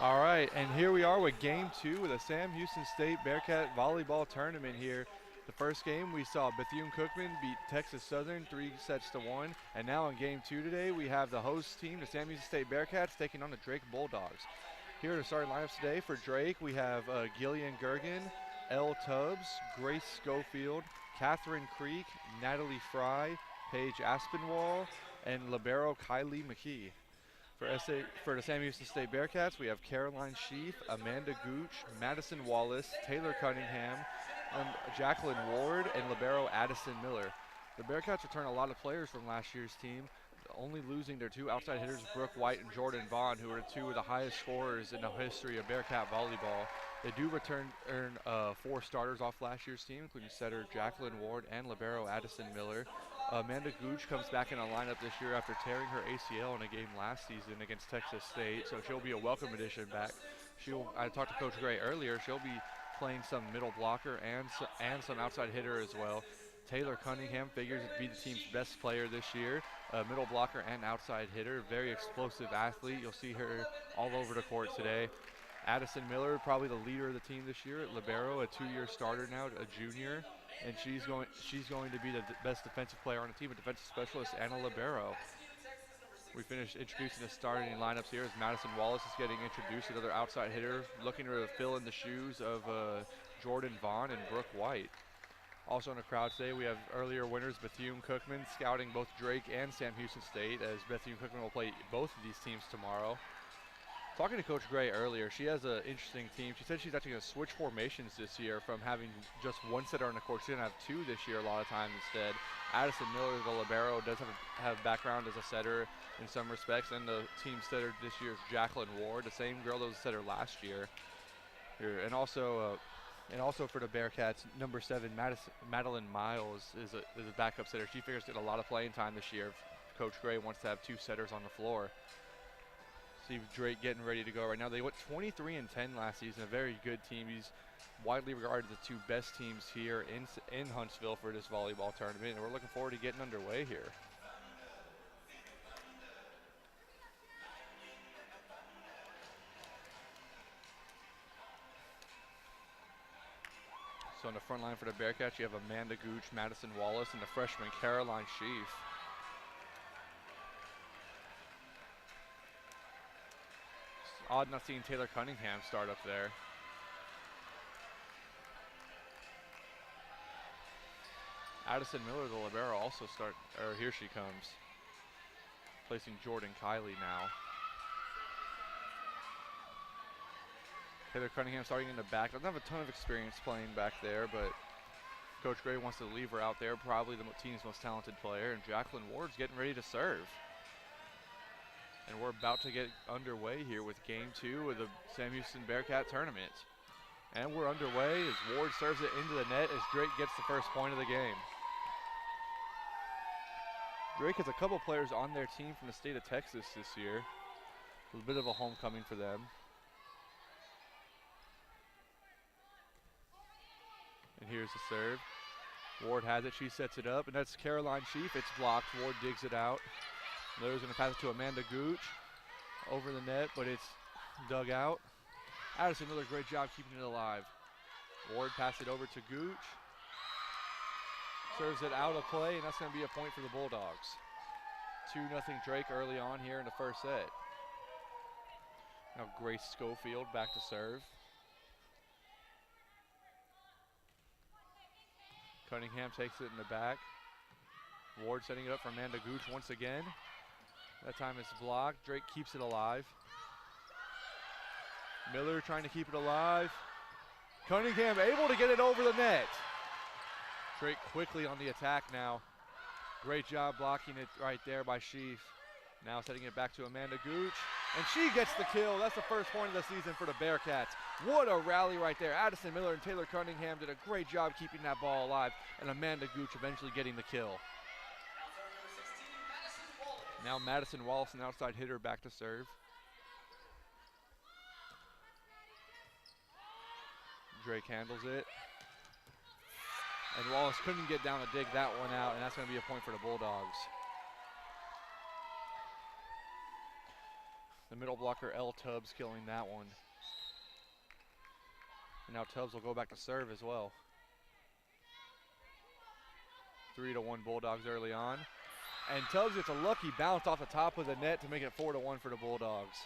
All right, and here we are with game two of the Sam Houston State Bearcat Volleyball Tournament here. The first game we saw Bethune-Cookman beat Texas Southern 3-1, and now in game two today we have the host team, the Sam Houston State Bearcats, taking on the Drake Bulldogs. Here are the starting lineups today. For Drake, we have Gillian Gergen, Elle Tubbs, Grace Schofield, Catherine Creek, Natalie Fry, Paige Aspinwall, and libero Kylie McKee. For the Sam Houston State Bearcats, we have Caroline Sheaf, Amanda Gooch, Madison Wallace, Taylor Cunningham, Jacqueline Ward, and libero Addison Miller. The Bearcats return a lot of players from last year's team, only losing their two outside hitters, Brooke White and Jordan Vaughn, who are two of the highest scorers in the history of Bearcat volleyball. They do earn 4 starters off last year's team, including setter Jacqueline Ward and libero Addison Miller. Amanda Gooch comes back in a lineup this year after tearing her ACL in a game last season against Texas State, so she'll be a welcome addition back. I talked to Coach Gray earlier. She'll be playing some middle blocker and some outside hitter as well. Taylor Cunningham figures to be the team's best player this year, middle blocker and outside hitter, very explosive athlete. You'll see her all over the court today. Addison Miller, probably the leader of the team this year at libero, a 2-year starter now, a junior, and she's going to be the best defensive player on the team, a defensive specialist and a libero. We finished introducing the starting lineups here as Madison Wallace is getting introduced, another outside hitter, looking to fill in the shoes of Jordan Vaughn and Brooke White. Also in the crowd today, we have earlier winners Bethune-Cookman scouting both Drake and Sam Houston State, as Bethune-Cookman will play both of these teams tomorrow. Talking to Coach Gray earlier, she has an interesting team. She said she's actually going to switch formations this year from having just one setter on the court. She's going to have 2 this year a lot of times instead. Addison Miller, the libero, does have background as a setter in some respects, and the team setter this year is Jacqueline Ward, the same girl that was a setter last year. And also for the Bearcats, number 7, Madeline Miles is a backup setter. She figures to get a lot of playing time this year. Coach Gray wants to have 2 setters on the floor. See Drake getting ready to go right now. They went 23-10 last season, a very good team. He's widely regarded as the 2 best teams here in Huntsville for this volleyball tournament, and we're looking forward to getting underway here. So on the front line for the Bearcats, you have Amanda Gooch, Madison Wallace, and the freshman Caroline Sheaf. Odd not seeing Taylor Cunningham start up there. Addison Miller, the libero, also here she comes. Placing Jordan Kylie now. Taylor Cunningham starting in the back. Doesn't have a ton of experience playing back there, but Coach Gray wants to leave her out there, probably the team's most talented player, and Jacqueline Ward's getting ready to serve. And we're about to get underway here with game 2 of the Sam Houston Bearcat tournament. And we're underway as Ward serves it into the net as Drake gets the first point of the game. Drake has a couple players on their team from the state of Texas this year. A bit of a homecoming for them. And here's the serve. Ward has it, she sets it up, and that's Caroline Sheaf. It's blocked, Ward digs it out. Miller's going to pass it to Amanda Gooch over the net, but it's dug out. Addison Miller, great job keeping it alive. Ward passed it over to Gooch. Serves it out of play, and that's going to be a point for the Bulldogs. 2-0 Drake early on here in the first set. Now Grace Schofield back to serve. Cunningham takes it in the back. Ward setting it up for Amanda Gooch once again. That time it's blocked. Drake keeps it alive. Miller trying to keep it alive. Cunningham able to get it over the net. Drake quickly on the attack now. Great job blocking it right there by Sheaf. Now setting it back to Amanda Gooch. And she gets the kill. That's the first point of the season for the Bearcats. What a rally right there. Addison Miller and Taylor Cunningham did a great job keeping that ball alive. And Amanda Gooch eventually getting the kill. Now Madison Wallace, an outside hitter, back to serve. Drake handles it. And Wallace couldn't get down to dig that one out, and that's going to be a point for the Bulldogs. The middle blocker, L. Tubbs, killing that one. And now Tubbs will go back to serve as well. 3-1 Bulldogs early on. And Tubbs gets a lucky bounce off the top of the net to make it 4-1 for the Bulldogs.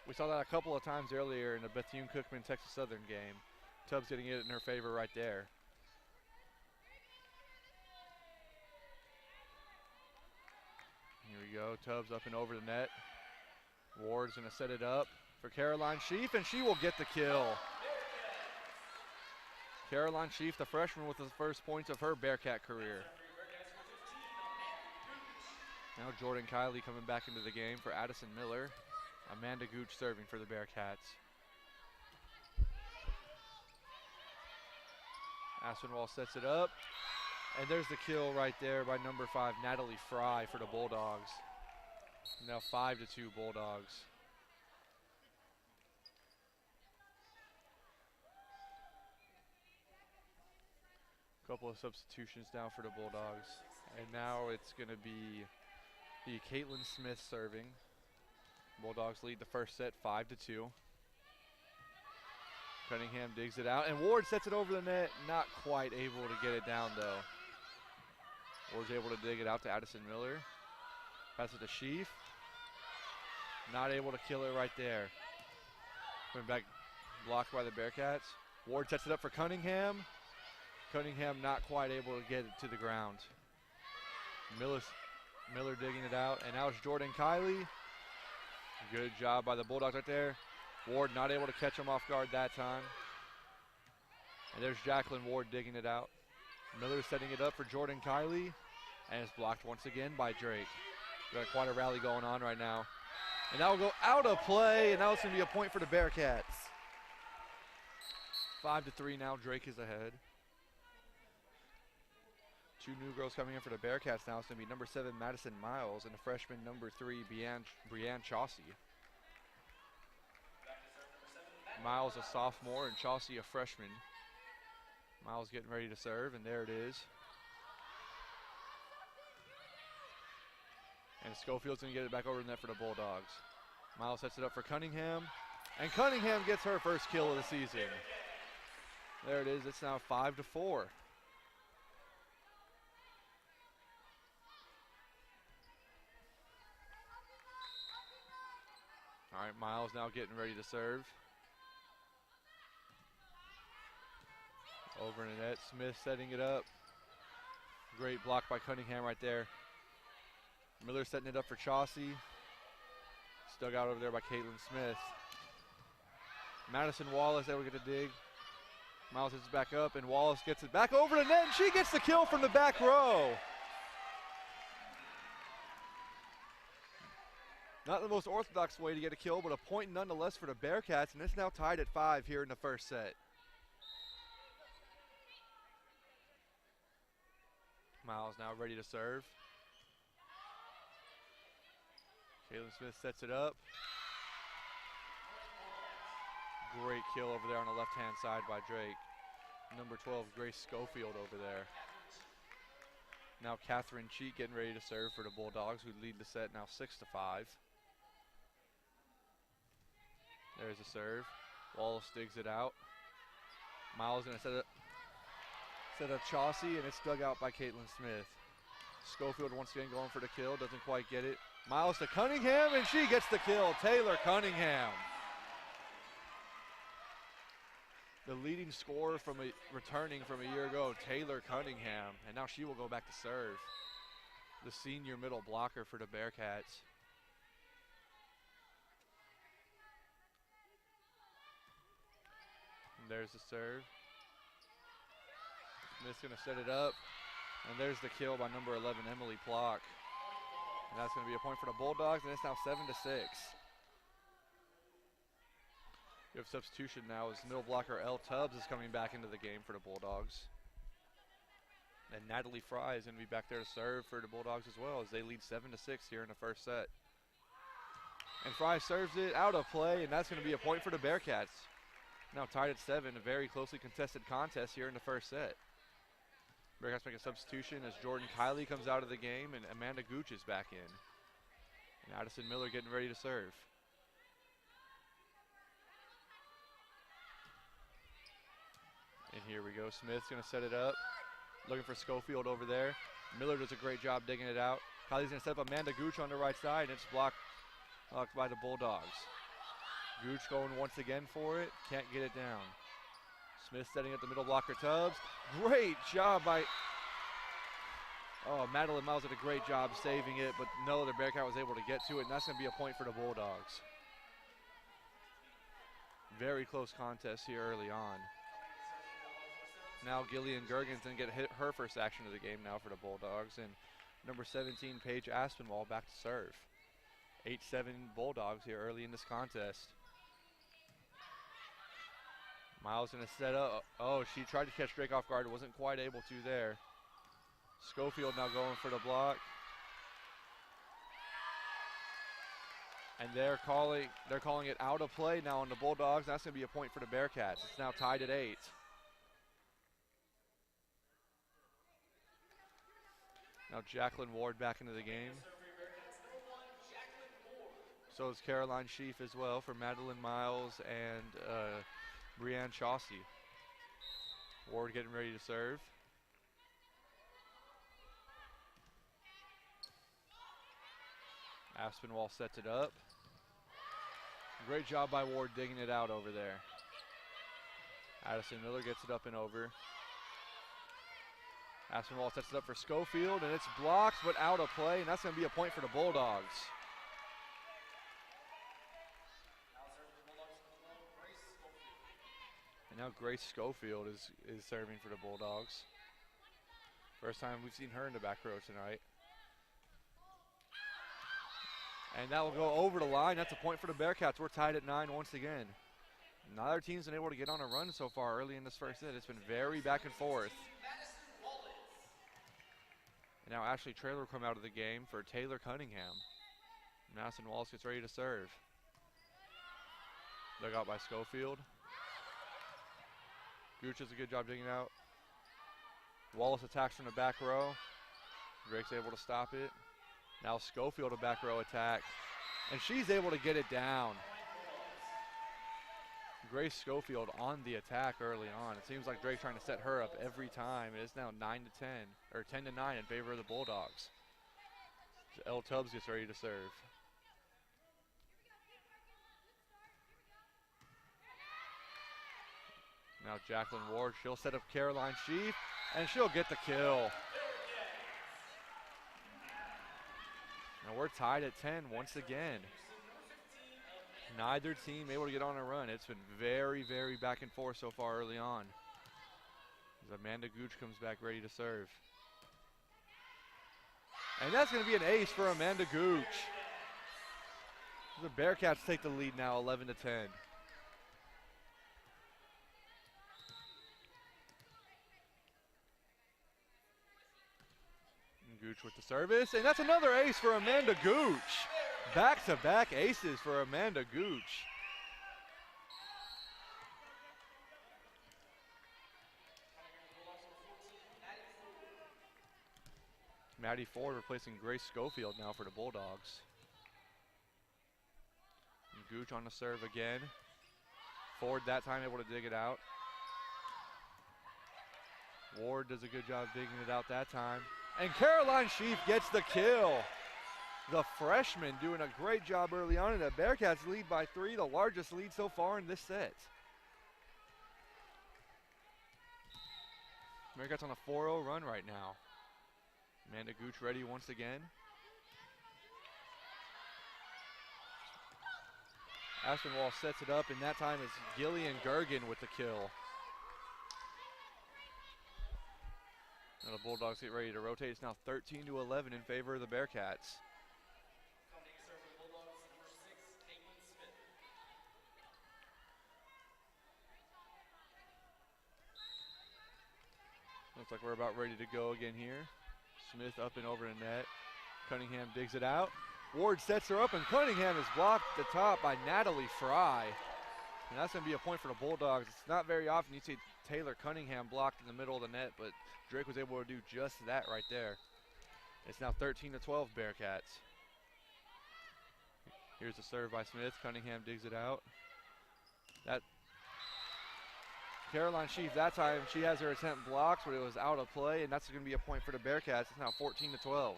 We saw that a couple of times earlier in the Bethune-Cookman Texas Southern game. Tubbs getting it in her favor right there. Here we go, Tubbs up and over the net. Ward's gonna set it up for Caroline Sheaf, and she will get the kill. Caroline Sheaf, the freshman, with the first points of her Bearcat career. Now Jordan Kiley coming back into the game for Addison Miller. Amanda Gooch serving for the Bearcats. Aspinwall sets it up. And there's the kill right there by number 5, Natalie Fry, for the Bulldogs. Now 5-2 Bulldogs. Couple of substitutions now for the Bulldogs. And now it's going to be the Caitlin Smith serving. Bulldogs lead the first set 5-2. Cunningham digs it out, and Ward sets it over the net. Not quite able to get it down, though. Ward's able to dig it out to Addison Miller. Pass it to Sheaf. Not able to kill it right there. Coming back, blocked by the Bearcats. Ward sets it up for Cunningham. Cunningham not quite able to get it to the ground. Miller digging it out, and now it's Jordan Kiley. Good job by the Bulldogs right there. Ward not able to catch him off guard that time. And there's Jacqueline Ward digging it out. Miller setting it up for Jordan Kiley, and it's blocked once again by Drake. We got quite a rally going on right now. And that will go out of play, and now it's going to be a point for the Bearcats. 5-3 now, Drake is ahead. Two new girls coming in for the Bearcats now. It's going to be number 7, Madison Miles, and the freshman number 3, Brianne Chaucy. Miles a sophomore and Chaucy a freshman. Miles getting ready to serve, and there it is. And Schofield's going to get it back over the net for the Bulldogs. Miles sets it up for Cunningham, and Cunningham gets her first kill of the season. There it is. It's now 5-4. All right, Miles now getting ready to serve. Over in the net, Smith setting it up. Great block by Cunningham right there. Miller setting it up for Chaucy. Dug out over there by Caitlin Smith. Madison Wallace able to get a dig. Miles hits it back up, and Wallace gets it back over the net, and she gets the kill from the back row. Not the most orthodox way to get a kill, but a point nonetheless for the Bearcats, and it's now tied at 5 here in the first set. Miles now ready to serve. Caitlin Smith sets it up. Great kill over there on the left-hand side by Drake. Number 12, Grace Schofield over there. Now Catherine Cheek getting ready to serve for the Bulldogs, who lead the set now 6-5. There's a serve. Wallace digs it out. Miles gonna set up Chaucy, and it's dug out by Caitlin Smith. Schofield once again going for the kill, doesn't quite get it. Miles to Cunningham, and she gets the kill. Taylor Cunningham. The leading scorer from returning from a year ago, Taylor Cunningham. And now she will go back to serve. The senior middle blocker for the Bearcats. And there's the serve. Smith's going to set it up. And there's the kill by number 11, Emily Plock. And that's going to be a point for the Bulldogs, and it's now 7-6. You have substitution now as middle blocker L. Tubbs is coming back into the game for the Bulldogs. And Natalie Fry is going to be back there to serve for the Bulldogs as well, as they lead 7-6 here in the first set. And Fry serves it out of play, and that's going to be a point for the Bearcats. Now tied at 7, a very closely contested contest here in the first set. Bearcats make a substitution as Jordan Kiley comes out of the game, and Amanda Gooch is back in. And Addison Miller getting ready to serve. And here we go. Smith's going to set it up. Looking for Schofield over there. Miller does a great job digging it out. Kylie's going to set up Amanda Gooch on the right side, and it's blocked by the Bulldogs. Gooch going once again for it. Can't get it down. Smith setting up the middle blocker Tubbs. Great job by... Oh, Madeline Miles did a great job saving it, but no other Bearcat was able to get to it, and that's going to be a point for the Bulldogs. Very close contest here early on. Now Gillian Gergens going to get her first action of the game now for the Bulldogs, and number 17, Paige Aspinwall, back to serve. 8-7 Bulldogs here early in this contest. Miles going to set up. Oh, she tried to catch Drake off guard. Wasn't quite able to there. Schofield now going for the block. And they're calling it out of play now on the Bulldogs. That's going to be a point for the Bearcats. It's now tied at 8. Now Jacqueline Ward back into the game. So is Caroline Sheaf as well for Madeline Miles and Brianne Chaucy. Ward getting ready to serve. Aspinwall sets it up. Great job by Ward digging it out over there. Addison Miller gets it up and over. Aspinwall sets it up for Schofield, and it's blocked but out of play, and that's going to be a point for the Bulldogs. And now Grace Schofield is serving for the Bulldogs. First time we've seen her in the back row tonight. And that will go over the line. That's a point for the Bearcats. We're tied at 9 once again. Neither team's been able to get on a run so far early in this first set. It's been very back and forth. And now Ashley Traylor will come out of the game for Taylor Cunningham. Madison Wallace gets ready to serve. Dug out by Schofield. Gooch does a good job digging out. Wallace attacks from the back row. Drake's able to stop it. Now Schofield a back row attack. And she's able to get it down. Grace Schofield on the attack early on. It seems like Drake's trying to set her up every time. It is now 9-10, or 10-9 in favor of the Bulldogs. L. Tubbs gets ready to serve. Now Jacqueline Ward, she'll set up Caroline Sheaf, and she'll get the kill. Now we're tied at 10 once again. Neither team able to get on a run. It's been very, very back and forth so far early on. As Amanda Gooch comes back ready to serve. And that's going to be an ace for Amanda Gooch. The Bearcats take the lead now, 11-10. Gooch with the service, and that's another ace for Amanda Gooch. Back-to-back aces for Amanda Gooch. Maddie Ford replacing Grace Schofield now for the Bulldogs. And Gooch on the serve again. Ford that time able to dig it out. Ward does a good job digging it out that time. And Caroline Sheaf gets the kill. The freshman doing a great job early on, and the Bearcats lead by 3, the largest lead so far in this set. Bearcats on a 4-0 run right now. Amanda Gooch ready once again. Aspinwall sets it up, and that time it's Gillian Gergen with the kill. Now the Bulldogs get ready to rotate. It's now 13-11 in favor of the Bearcats. Looks like we're about ready to go again here. Smith up and over the net. Cunningham digs it out. Ward sets her up, and Cunningham is blocked at the top by Natalie Fry. And that's going to be a point for the Bulldogs. It's not very often you see Taylor Cunningham blocked in the middle of the net, but Drake was able to do just that right there. It's now 13-12 Bearcats. Here's the serve by Smith. Cunningham digs it out. That Caroline Sheaf, that time she has her attempt blocked, but it was out of play, and that's going to be a point for the Bearcats. It's now 14-12.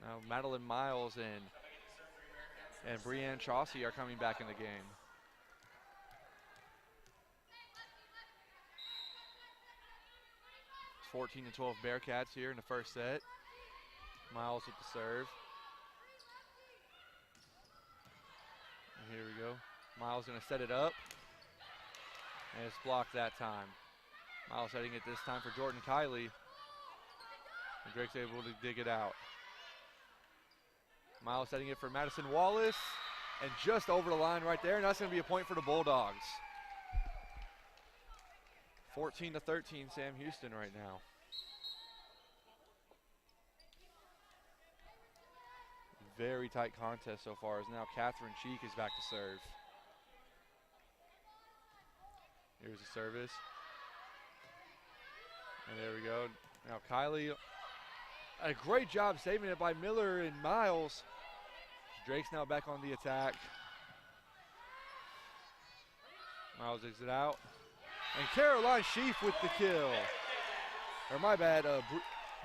Now Madeline Miles and Brianne Chaucy are coming back in the game. It's 14-12 Bearcats here in the first set. Miles with the serve. And here we go. Miles going to set it up. And it's blocked that time. Miles setting it this time for Jordan Kiley. And Drake's able to dig it out. Miles setting it for Madison Wallace. And just over the line right there. And that's going to be a point for the Bulldogs. 14-13 Sam Houston right now. Very tight contest so far as now Catherine Cheek is back to serve. Here's the service. And there we go. Now Kylie, a great job saving it by Miller and Miles. Drake's now back on the attack. Miles digs it out. And Caroline Sheaf with the kill. Or my bad,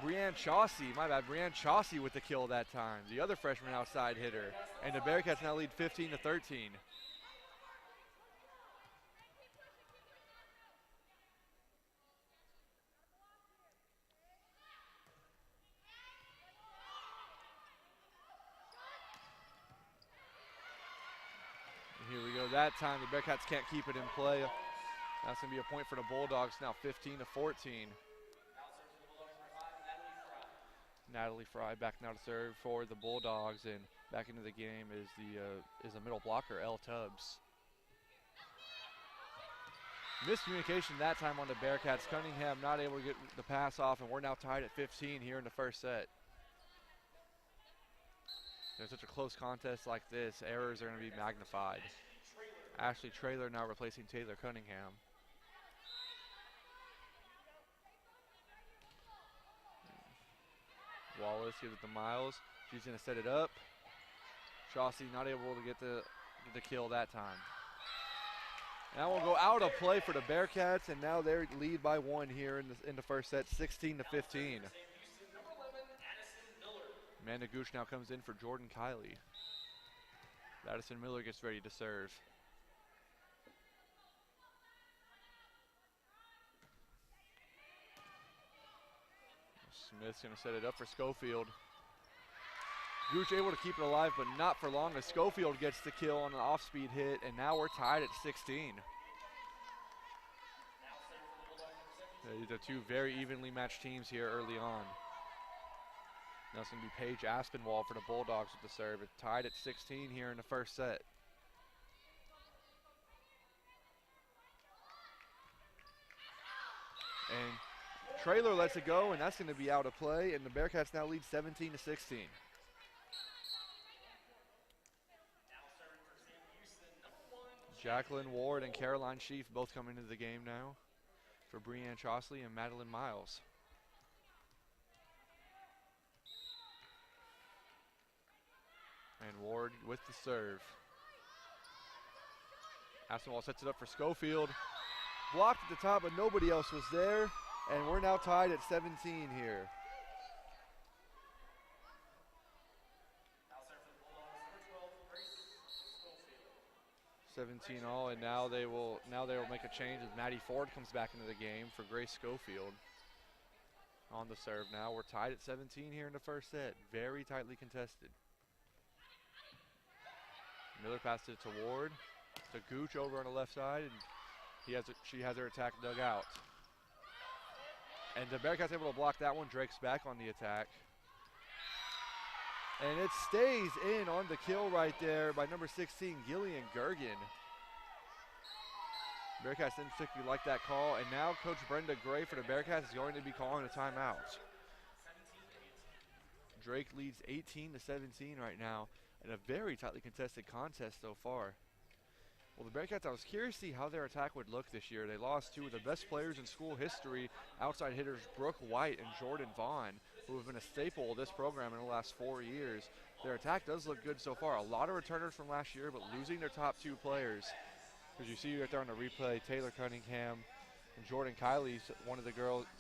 Brianne Chaucy. My bad, Brianne Chaucy with the kill that time. The other freshman outside hitter. And the Bearcats now lead 15-13. Here we go. That time the Bearcats can't keep it in play. That's going to be a point for the Bulldogs now, 15-14. Natalie Fry back now to serve for the Bulldogs, and back into the game is the middle blocker, Elle Tubbs. Miscommunication that time on the Bearcats. Cunningham not able to get the pass off, and we're now tied at 15 here in the first set. There's such a close contest like this, errors are going to be magnified. Ashley Traylor now replacing Taylor Cunningham. Wallace gives it to Miles. She's going to set it up. Chaucy not able to get the kill that time. Now we'll go out of play for the Bearcats, and now they lead by one here in the first set, 16-15. Amanda Gooch now comes in for Jordan Kiley. Madison Miller gets ready to serve. Smith's going to set it up for Schofield. Gooch able to keep it alive, but not for long as Schofield gets the kill on an off-speed hit, and now we're tied at 16. These are two very evenly matched teams here early on. Now it's going to be Paige Aspinwall for the Bulldogs with the serve. It's tied at 16 here in the first set. And Traylor lets it go, and that's going to be out of play, and the Bearcats now lead 17-16. Jacqueline Ward and Caroline Sheaf both coming into the game now for Brianne Chaucy and Madeline Miles. And Ward with the serve. Aspinwall sets it up for Schofield. Blocked at the top, but nobody else was there. And we're now tied at 17 here. all, and now they will make a change as Maddie Ford comes back into the game for Grace Schofield on the serve. Now we're tied at 17 here in the first set. Very tightly contested. Miller passed it to Ward, to Gooch over on the left side, and she has her attack dug out. And the Bearcats able to block that one. Drake's back on the attack. And it stays in on the kill right there by number 16, Gillian Gergen. Bearcats didn't particularly like that call, and now Coach Brenda Gray for the Bearcats is going to be calling a timeout. Drake leads 18-17 right now in a very tightly contested contest so far. Well, the Bearcats, I was curious to see how their attack would look this year. They lost two of the best players in school history, outside hitters Brooke White and Jordan Vaughn, who have been a staple of this program in the last 4 years. Their attack does look good so far. A lot of returners from last year, but losing their top two players As you see right there on the replay, Taylor Cunningham and Jordan Kiley's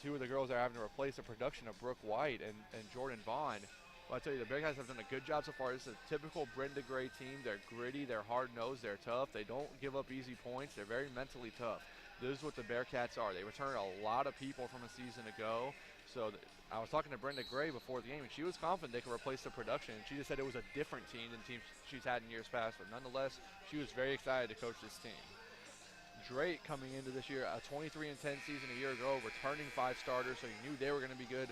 two of the girls that are having to replace the production of Brooke White and Jordan Vaughn. Well, I tell you, the Bearcats have done a good job so far. This is a typical Brenda Gray team. They're gritty, they're hard-nosed, they're tough. They don't give up easy points. They're very mentally tough. This is what the Bearcats are. They return a lot of people from a season ago. So I was talking to Brenda Gray before the game, and she was confident they could replace the production. She just said it was a different team than teams she's had in years past. But nonetheless, she was very excited to coach this team. Drake coming into this year, a 23-10 season a year ago, returning 5 starters, so you knew they were going to be good.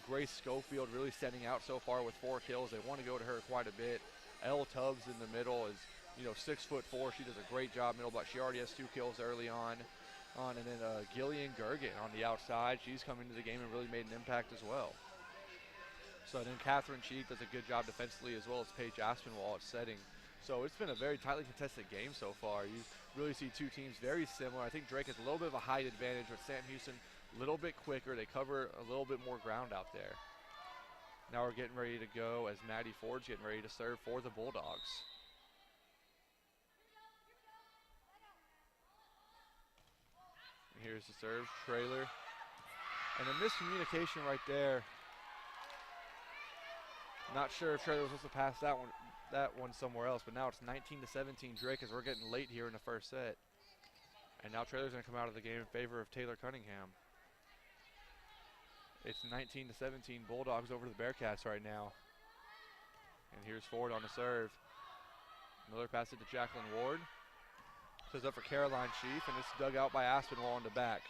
Grace Schofield really standing out so far with 4 kills. They want to go to her quite a bit. Elle Tubbs in the middle is, 6'4". She does a great job middle block. She already has 2 kills early on. And then Gillian Gergen on the outside. She's come into the game and really made an impact as well. So then Catherine Cheek does a good job defensively, as well as Paige Aspinwall at setting. So it's been a very tightly contested game so far. You really see 2 teams very similar. I think Drake has a little bit of a height advantage with Sam Houston. A little bit quicker. They cover a little bit more ground out there. Now we're getting ready to go as Maddie Ford's getting ready to serve for the Bulldogs. And here's the serve, trailer. And a miscommunication right there. Not sure if Trailer was supposed to pass that one somewhere else, but now it's 19-17 Drake as we're getting late here in the first set. And now Trailer's going to come out of the game in favor of Taylor Cunningham. It's 19-17 Bulldogs over the Bearcats right now. And here's Ford on the serve. Miller passes it to Jacqueline Ward. Says up for Caroline Sheaf, and it's dug out by Aspinwall in the back.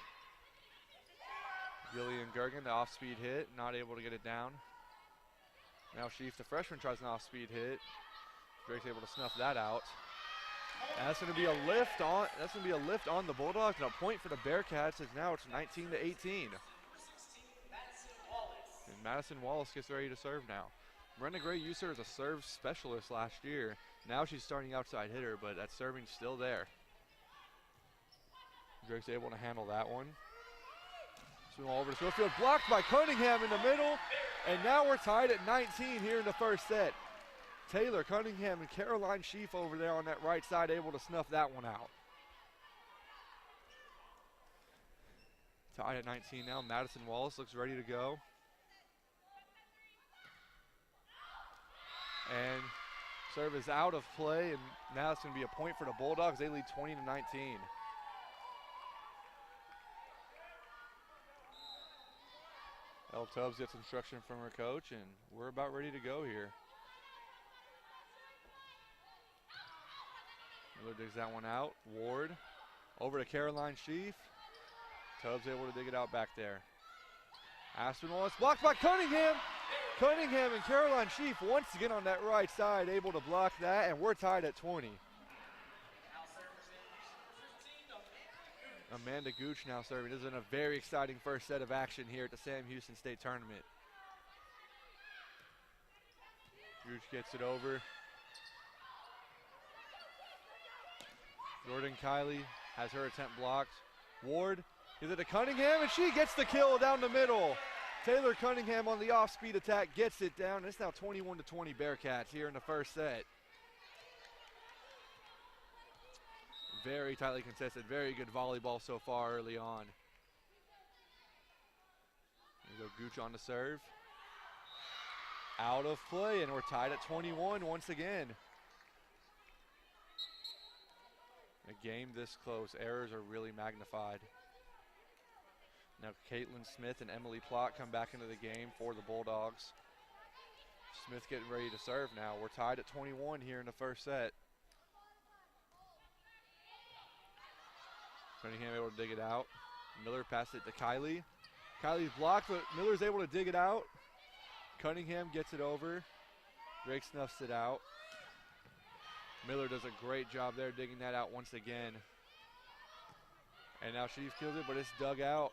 Gillian Gergen, the off-speed hit, not able to get it down. Now Sheaf, the freshman, tries an off-speed hit. Drake's able to snuff that out. And that's going to be a lift on. That's going to be a lift on the Bulldogs, and a point for the Bearcats. As now it's 19-18. And Madison Wallace gets ready to serve now. Brenda Gray used her as a serve specialist last year. Now she's starting outside hitter, but that serving's still there. Drake's able to handle that one. Swing all over to Schofield, blocked by Cunningham in the middle. And now we're tied at 19 here in the first set. Taylor Cunningham and Caroline Sheaf over there on that right side, able to snuff that one out. Tied at 19 now. Madison Wallace looks ready to go. And serve is out of play, and now it's going to be a point for the Bulldogs. They lead 20-19. Elle Tubbs gets instruction from her coach, and we're about ready to go here. Miller digs that one out. Ward over to Caroline Sheaf. Tubbs able to dig it out back there. Aspinwall is blocked by Cunningham. Cunningham and Caroline Sheaf once again on that right side, able to block that, and we're tied at 20. Amanda Gooch now serving. This is a very exciting first set of action here at the Sam Houston State Tournament. Gooch gets it over. Jordan Kiley has her attempt blocked. Ward gives it to Cunningham, and she gets the kill down the middle. Taylor Cunningham on the off-speed attack gets it down. It's now 21-20 Bearcats here in the first set. Very tightly contested, very good volleyball so far early on. Here we go, Gooch on the serve. Out of play, and we're tied at 21 once again. A game this close, errors are really magnified. Now Caitlin Smith and Emily Plott come back into the game for the Bulldogs. Smith getting ready to serve now. We're tied at 21 here in the first set. Cunningham able to dig it out. Miller passed it to Kiley. Kiley's blocked, but Miller's able to dig it out. Cunningham gets it over. Drake snuffs it out. Miller does a great job there digging that out once again. And now Sheaf kills it, but it's dug out.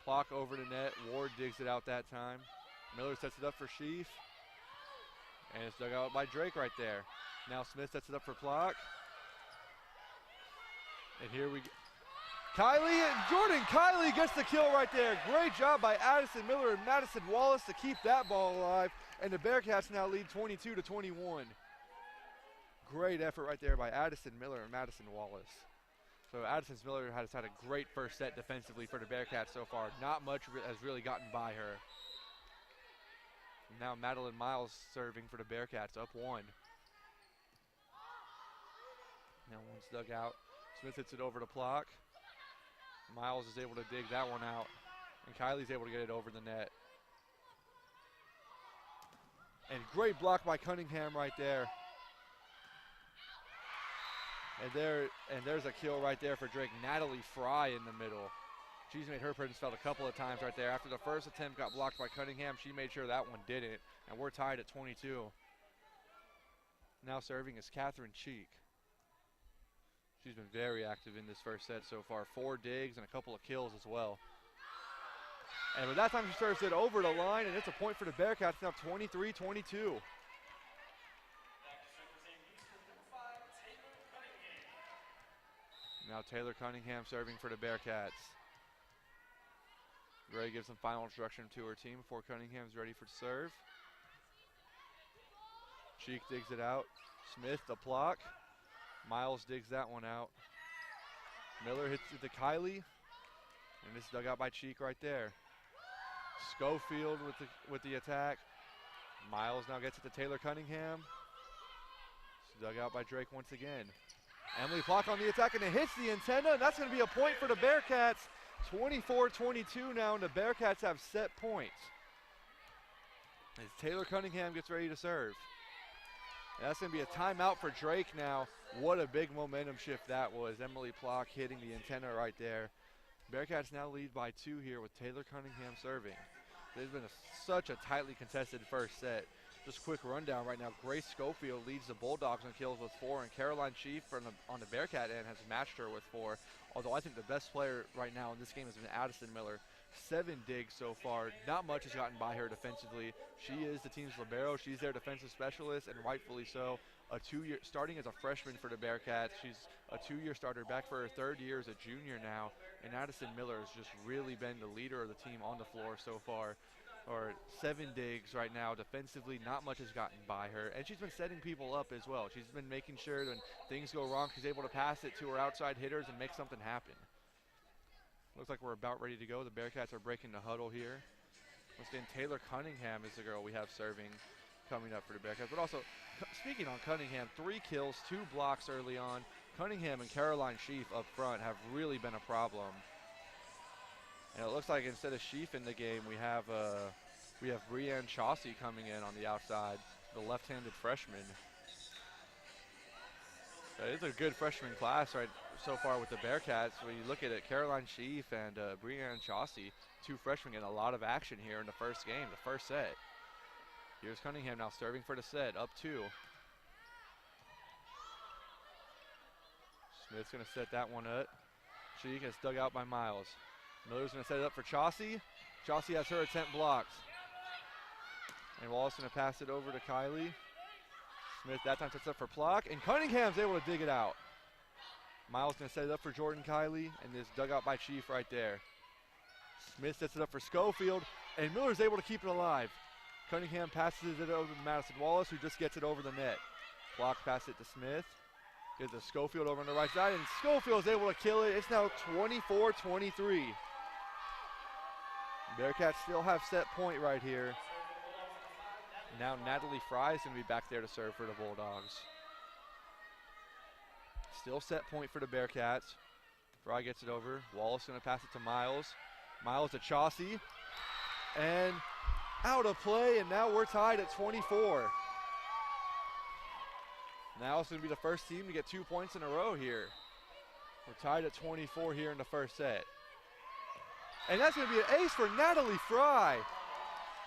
Clock over to net. Ward digs it out that time. Miller sets it up for Sheaf. And it's dug out by Drake right there. Now Smith sets it up for Plock. And here we go. Jordan Kiley gets the kill right there. Great job by Addison Miller and Madison Wallace to keep that ball alive. And the Bearcats now lead 22-21. great effort right there by Addison Miller and Madison Wallace. So Addison Miller has had a great first set defensively for the Bearcats so far. Not much has really gotten by her. Now Madeline Miles serving for the Bearcats, up 1. Now one's dug out. Smith hits it over to Plock. Miles is able to dig that one out, and Kylie's able to get it over the net. And great block by Cunningham right there. And there's a kill right there for Drake. Natalie Fry in the middle. She's made her presence felt a couple of times right there. After the first attempt got blocked by Cunningham, she made sure that one didn't, and we're tied at 22. Now serving is Catherine Cheek. She's been very active in this first set so far. 4 digs and a couple of kills as well. And by that time she serves it over the line, and it's a point for the Bearcats, now 23-22. Now Taylor Cunningham serving for the Bearcats. Ray gives some final instruction to her team before Cunningham's ready for serve. Cheek digs it out. Smith the block. Miles digs that one out. Miller hits it to Kylie, and it's dug out by Cheek right there. Schofield with the attack. Miles now gets it to Taylor Cunningham. It's dug out by Drake once again. Emily Plock on the attack, and it hits the antenna, and that's going to be a point for the Bearcats. 24-22 now, and the Bearcats have set points. As Taylor Cunningham gets ready to serve. And that's going to be a timeout for Drake now. What a big momentum shift that was. Emily Plock hitting the antenna right there. Bearcats now lead by 2 here with Taylor Cunningham serving. There's been such a tightly contested first set. Just quick rundown right now. Grace Schofield leads the Bulldogs in kills with 4, and Caroline Chief on the Bearcat end has matched her with 4. Although I think the best player right now in this game has been Addison Miller. 7 digs so far. Not much has gotten by her defensively. She is the team's libero. She's their defensive specialist, and rightfully so. Starting as a freshman for the Bearcats. She's a 2-year starter, back for her 3rd year as a junior now. And Addison Miller has just really been the leader of the team on the floor so far. 7 digs right now. Defensively, not much has gotten by her. And she's been setting people up as well. She's been making sure when things go wrong, she's able to pass it to her outside hitters and make something happen. Looks like we're about ready to go. The Bearcats are breaking the huddle here. Once again, Taylor Cunningham is the girl we have serving coming up for the Bearcats. But also, speaking on Cunningham, 3 kills, 2 blocks early on. Cunningham and Caroline Sheaf up front have really been a problem. And it looks like instead of Sheaf in the game, we have Brianne Chauncey coming in on the outside, the left-handed freshman. It's a good freshman class right so far with the Bearcats. When you look at it, Caroline Sheaf and Brianne Chauncey, 2 freshmen, getting a lot of action here in the first game, the first set. Here's Cunningham now serving for the set, up 2. Smith's going to set that one up. She gets dug out by Miles. Miller's going to set it up for Chauncey. Chauncey has her attempt blocked. And Wallace going to pass it over to Kylie. Smith that time sets up for Plock, and Cunningham's able to dig it out. Miles going to set it up for Jordan Kylie, and this dug out by Chief right there. Smith sets it up for Schofield, and Miller's able to keep it alive. Cunningham passes it over to Madison Wallace, who just gets it over the net. Plock passes it to Smith. Gives it to Schofield over on the right side, and Schofield's able to kill it. It's now 24-23. Bearcats still have set point right here. Now Natalie Fry is going to be back there to serve for the Bulldogs. Still set point for the Bearcats. Fry gets it over. Wallace going to pass it to Miles. Miles to Chauncey. And out of play, and now we're tied at 24. Now it's going to be the first team to get 2 points in a row here. We're tied at 24 here in the first set. And that's going to be an ace for Natalie Fry.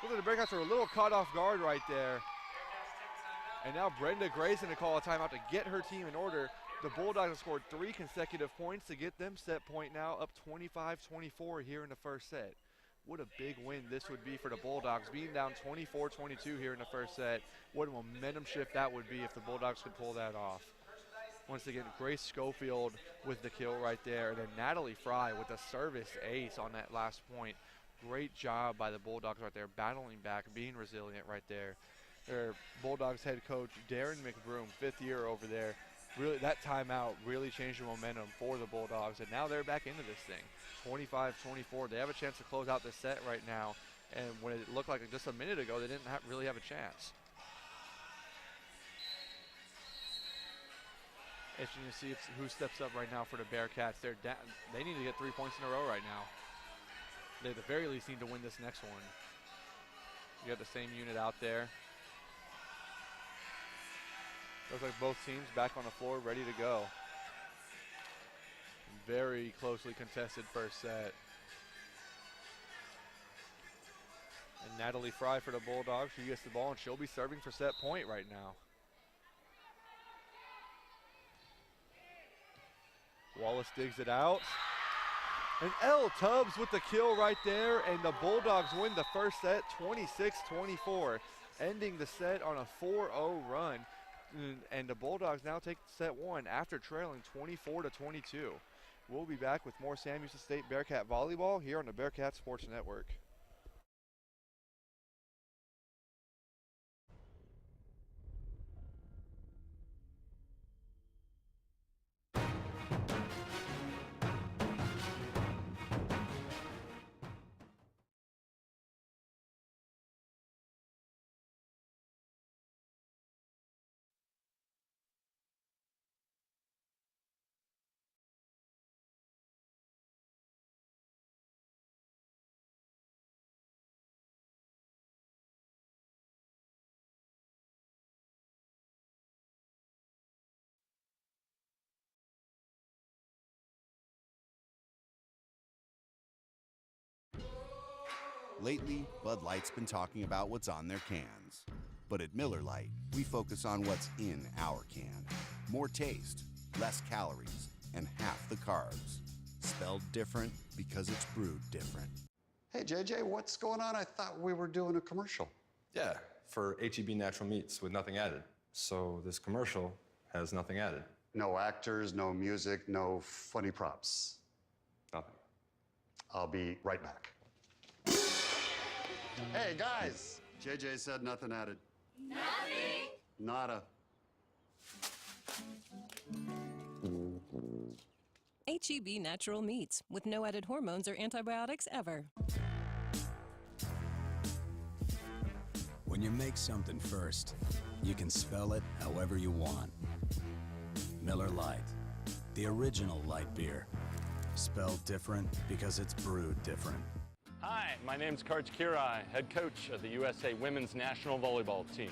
Look at the Bearcats are a little caught off guard right there. And now Brenda Gray's going to call a timeout to get her team in order. The Bulldogs have scored 3 consecutive points to get them set point now up 25-24 here in the first set. What a big win this would be for the Bulldogs, being down 24-22 here in the first set. What a momentum shift that would be if the Bulldogs could pull that off. Once again, Grace Schofield with the kill right there, and then Natalie Fry with a service ace on that last point. Great job by the Bulldogs right there, battling back, being resilient right there. Bulldogs head coach Darren McBroom, 5th year over there. Really, that timeout really changed the momentum for the Bulldogs, and now they're back into this thing. 25-24. They have a chance to close out the set right now, and when it looked like just a minute ago, they didn't really have a chance. Interesting to see who steps up right now for the Bearcats. They need to get 3 points in a row right now. They at the very least need to win this next one. You got the same unit out there. Looks like both teams back on the floor, ready to go. Very closely contested first set. And Natalie Fry for the Bulldogs, she gets the ball and she'll be serving for set point right now. Wallace digs it out. And L. Tubbs with the kill right there, and the Bulldogs win the first set 26-24, ending the set on a 4-0 run. And the Bulldogs now take set one after trailing 24-22. We'll be back with more Sam Houston State Bearcat volleyball here on the Bearcat Sports Network. Lately, Bud Light's been talking about what's on their cans. But at Miller Lite, we focus on what's in our can. More taste, less calories, and half the carbs. Spelled different because it's brewed different. Hey, JJ, what's going on? I thought we were doing a commercial. Yeah, for HEB natural meats with nothing added. So this commercial has nothing added. No actors, no music, no funny props. Nothing. I'll be right back. Hey, guys! JJ said nothing added. Nothing? Nada. HEB Natural Meats, with no added hormones or antibiotics ever. When you make something first, you can spell it however you want. Miller Lite, the original light beer. Spelled different because it's brewed different. Hi, my name's Karch Kirai, head coach of the USA Women's National Volleyball team.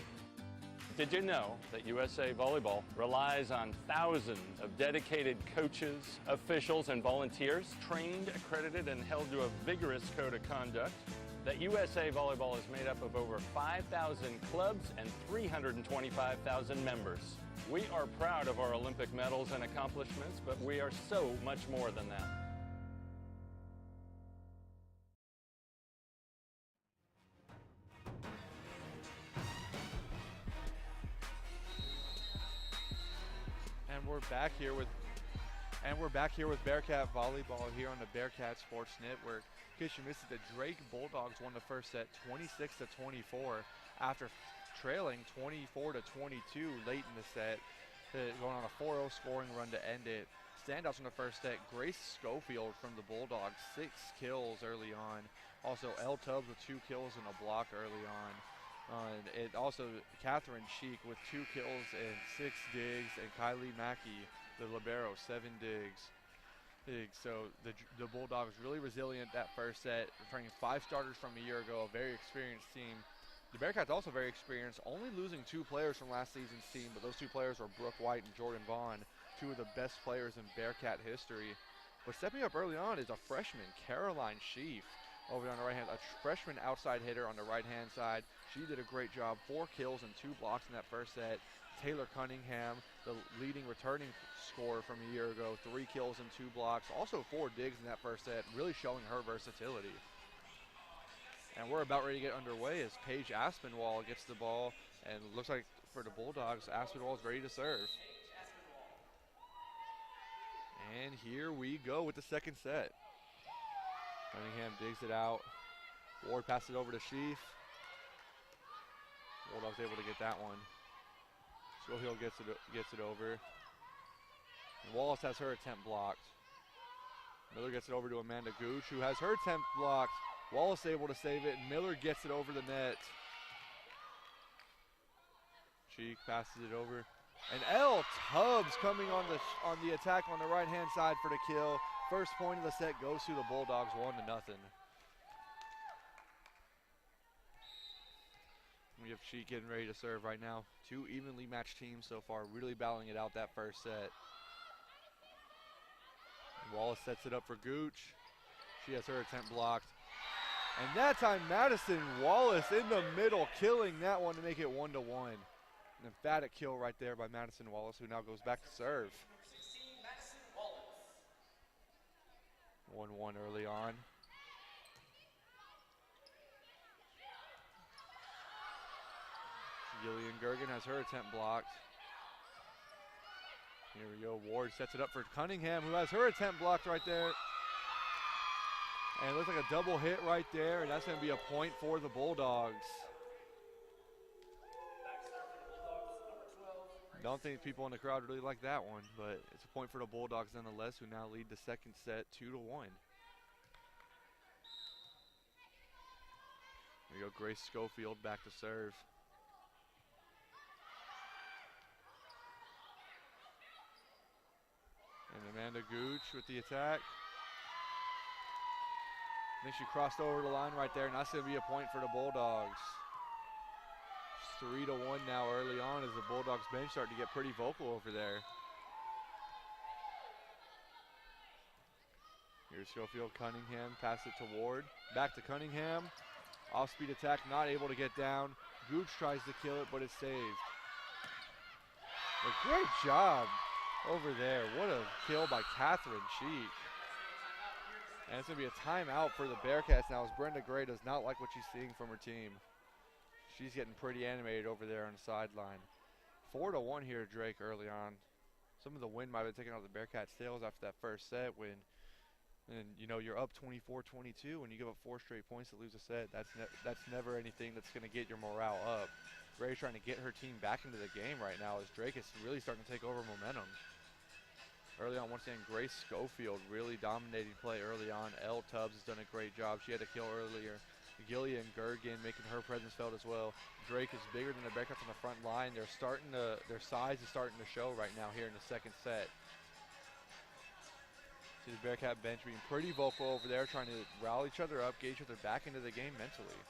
Did you know that USA Volleyball relies on thousands of dedicated coaches, officials, and volunteers, trained, accredited, and held to a vigorous code of conduct? That USA Volleyball is made up of over 5,000 clubs and 325,000 members. We are proud of our Olympic medals and accomplishments, but we are so much more than that. We're back here with Bearcat volleyball here on the Bearcat Sports Network. In case you missed it, the Drake Bulldogs won the first set 26-24 after trailing 24-22 late in the set, going on a 4-0 scoring run to end it. Standouts in the first set, Grace Schofield from the Bulldogs, 6 kills early on. Also, L. Tubbs with 2 kills and a block early on. And also Catherine Cheek with 2 kills and 6 digs, and Kylie Mackey, the libero, 7 digs. So the Bulldogs really resilient that first set, bringing 5 starters from a year ago, a very experienced team. The Bearcats also very experienced, only losing 2 players from last season's team, but those 2 players were Brooke White and Jordan Vaughn, 2 of the best players in Bearcat history. But stepping up early on is a freshman, Caroline Sheaf, over on the right hand, a freshman outside hitter on the right-hand side. She did a great job, 4 kills and 2 blocks in that first set. Taylor Cunningham, the leading returning scorer from a year ago, 3 kills and 2 blocks. Also 4 digs in that first set, really showing her versatility. And we're about ready to get underway as Paige Aspinwall gets the ball, and looks like for the Bulldogs, Aspinwall is ready to serve. And here we go with the second set. Cunningham digs it out. Ward passes it over to Sheaf. Bulldogs able to get that one. Schofield gets it over. And Wallace has her attempt blocked. Miller gets it over to Amanda Gooch, who has her attempt blocked. Wallace able to save it, and Miller gets it over the net. Cheek passes it over. And L. Tubbs coming on the attack on the right-hand side for the kill. First point of the set goes to the Bulldogs, 1-0. We have Cheek getting ready to serve right now. Two evenly matched teams so far, really battling it out that first set. Wallace sets it up for Gooch. She has her attempt blocked. And that time, Madison Wallace in the middle, killing that one to make it 1-1. An emphatic kill right there by Madison Wallace, who now goes back to serve. 1-1 early on. Gillian Gergen has her attempt blocked. Here we go, Ward sets it up for Cunningham, who has her attempt blocked right there. And it looks like a double hit right there, and that's going to be a point for the Bulldogs. Don't think people in the crowd really like that one, but it's a point for the Bulldogs nonetheless, who now lead the second set 2-1. There we go, Grace Schofield back to serve. And Amanda Gooch with the attack. I think she crossed over the line right there, and that's going to be a point for the Bulldogs. It's 3-1 now early on as the Bulldogs bench starting to get pretty vocal over there. Here's Schofield, Cunningham, pass it to Ward. Back to Cunningham. Off-speed attack, not able to get down. Gooch tries to kill it, but it's saved. A great job over there. What a kill by Catherine Cheek. And it's going to be a timeout for the Bearcats now as Brenda Gray does not like what she's seeing from her team. She's getting pretty animated over there on the sideline. 4-1 here, Drake, early on. Some of the wind might have taken out the Bearcats' sails after that first set when, you know, you're up 24-22 when you give up 4 straight points to lose a set. That's never anything that's going to get your morale up. Gray's trying to get her team back into the game right now as Drake is really starting to take over momentum. Early on, once again, Grace Schofield really dominating play early on. Elle Tubbs has done a great job. She had a kill earlier. Gillian Gergen making her presence felt as well. Drake is bigger than the Bearcats on the front line. Their size is starting to show right now here in the second set. See the Bearcat bench being pretty vocal over there, trying to rally each other up, get each other back into the game mentally.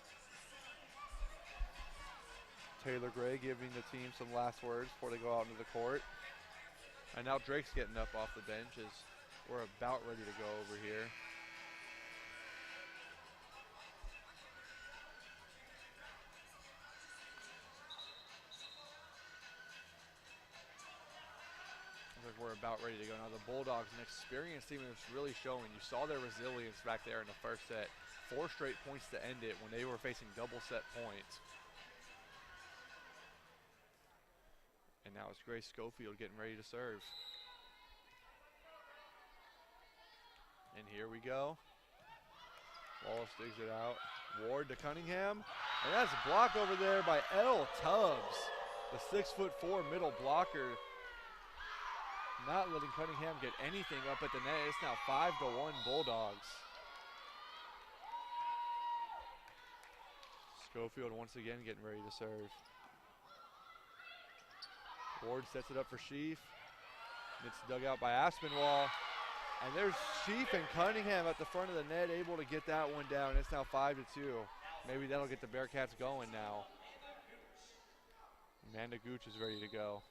Taylor Gray giving the team some last words before they go out into the court. And now Drake's getting up off the bench as we're about ready to go over here. Looks like we're about ready to go. Now the Bulldogs, an experienced team that's really showing. You saw their resilience back there in the first set. 4 straight points to end it when they were facing double set points. And now it's Grace Schofield getting ready to serve. And here we go. Wallace digs it out. Ward to Cunningham. And that's blocked over there by Elle Tubbs, the 6'4" middle blocker. Not letting Cunningham get anything up at the net. It's now 5-1 Bulldogs. Schofield once again getting ready to serve. Ward sets it up for Sheaf. It's dug out by Aspinwall. And there's Sheaf and Cunningham at the front of the net able to get that one down. It's now 5-2. Maybe that'll get the Bearcats going now. Amanda Gooch is ready to go.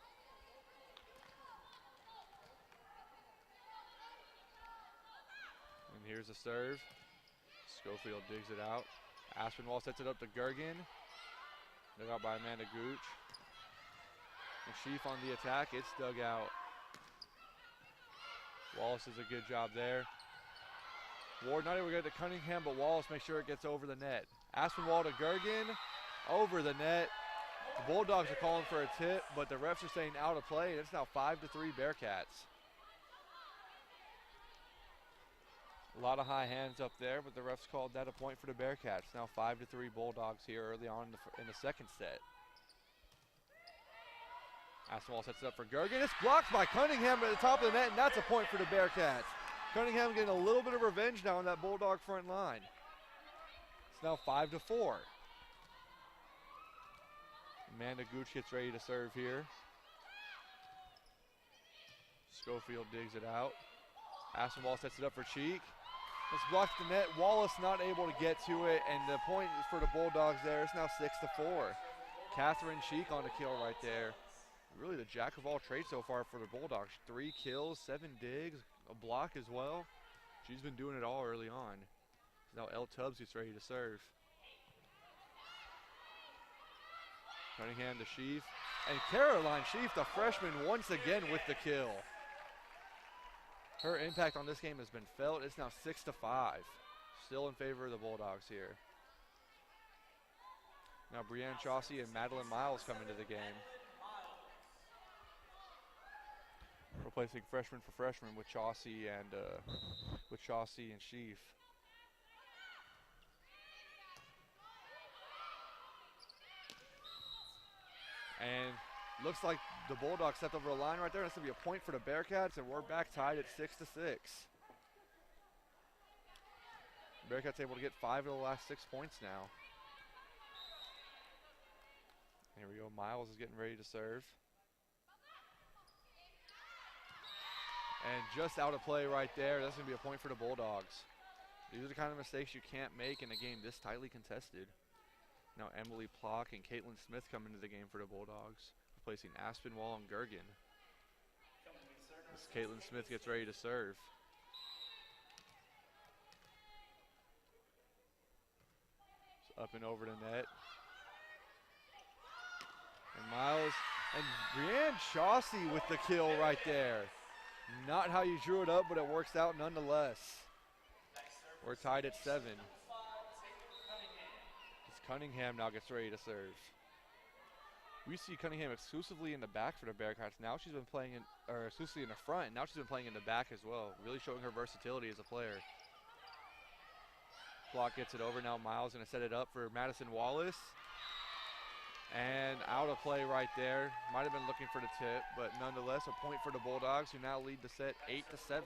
And here's a serve. Schofield digs it out. Aspinwall sets it up to Gergen. Dug out by Amanda Gooch. And Sheaf on the attack, it's dug out. Wallace does a good job there. Ward not able to get to Cunningham, but Wallace makes sure it gets over the net. Aspinwall to Gergen, over the net. The Bulldogs are calling for a tip, but the refs are saying out of play, and it's now 5-3 Bearcats. A lot of high hands up there, but the refs called that a point for the Bearcats. Now 5-3 Bulldogs here early on in the second set. Aspinwall sets it up for Gergen. It's blocked by Cunningham at the top of the net, and that's a point for the Bearcats. Cunningham getting a little bit of revenge now on that Bulldog front line. It's now 5-4. Amanda Gooch gets ready to serve here. Schofield digs it out. Aspinwall sets it up for Cheek. It's blocked the net. Wallace not able to get to it, and the point for the Bulldogs there. It's now 6-4. Catherine Cheek on the kill right there. Really the jack of all trades so far for the Bulldogs. 3 kills, 7 digs, a block as well. She's been doing it all early on. Now L. Tubbs gets ready to serve. Cunningham to Sheaf. And Caroline Sheaf, the freshman, once again with the kill. Her impact on this game has been felt. It's now 6-5. Still in favor of the Bulldogs here. Now Brianne Chaussee and Madeline Miles come into the game. Replacing freshman for freshman with Chaussee and Sheaf. And looks like the Bulldogs stepped over the line right there. That's going to be a point for the Bearcats, and we're back tied at 6-6. Bearcats able to get 5 of the last 6 points now. Here we go. Miles is getting ready to serve. And just out of play right there. That's going to be a point for the Bulldogs. These are the kind of mistakes you can't make in a game this tightly contested. Now Emily Plock and Caitlin Smith come into the game for the Bulldogs, replacing Aspinwall and Gergen. As Caitlin Smith gets ready to serve. It's up and over the net. And Miles and Brianne Chaussee with the kill right there. Not how you drew it up, but it works out nonetheless. We're tied at 7. Cunningham now gets ready to serve. We see Cunningham exclusively in the back for the Bearcats. Now she's been playing in, or exclusively in the front, and now she's been playing in the back as well. Really showing her versatility as a player. Block gets it over. Now Miles going to set it up for Madison Wallace. And out of play right there. Might have been looking for the tip, but nonetheless a point for the Bulldogs, who now lead the set 8-7.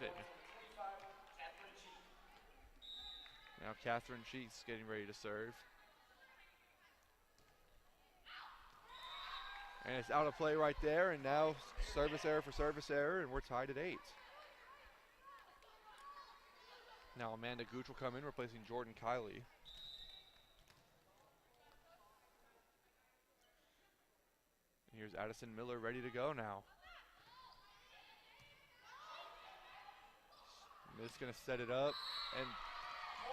Now Catherine Sheets getting ready to serve. And it's out of play right there, and now service error for service error, and we're tied at 8. Now Amanda Gooch will come in, replacing Jordan Kiley. And here's Addison Miller ready to go now. Smith's gonna set it up, and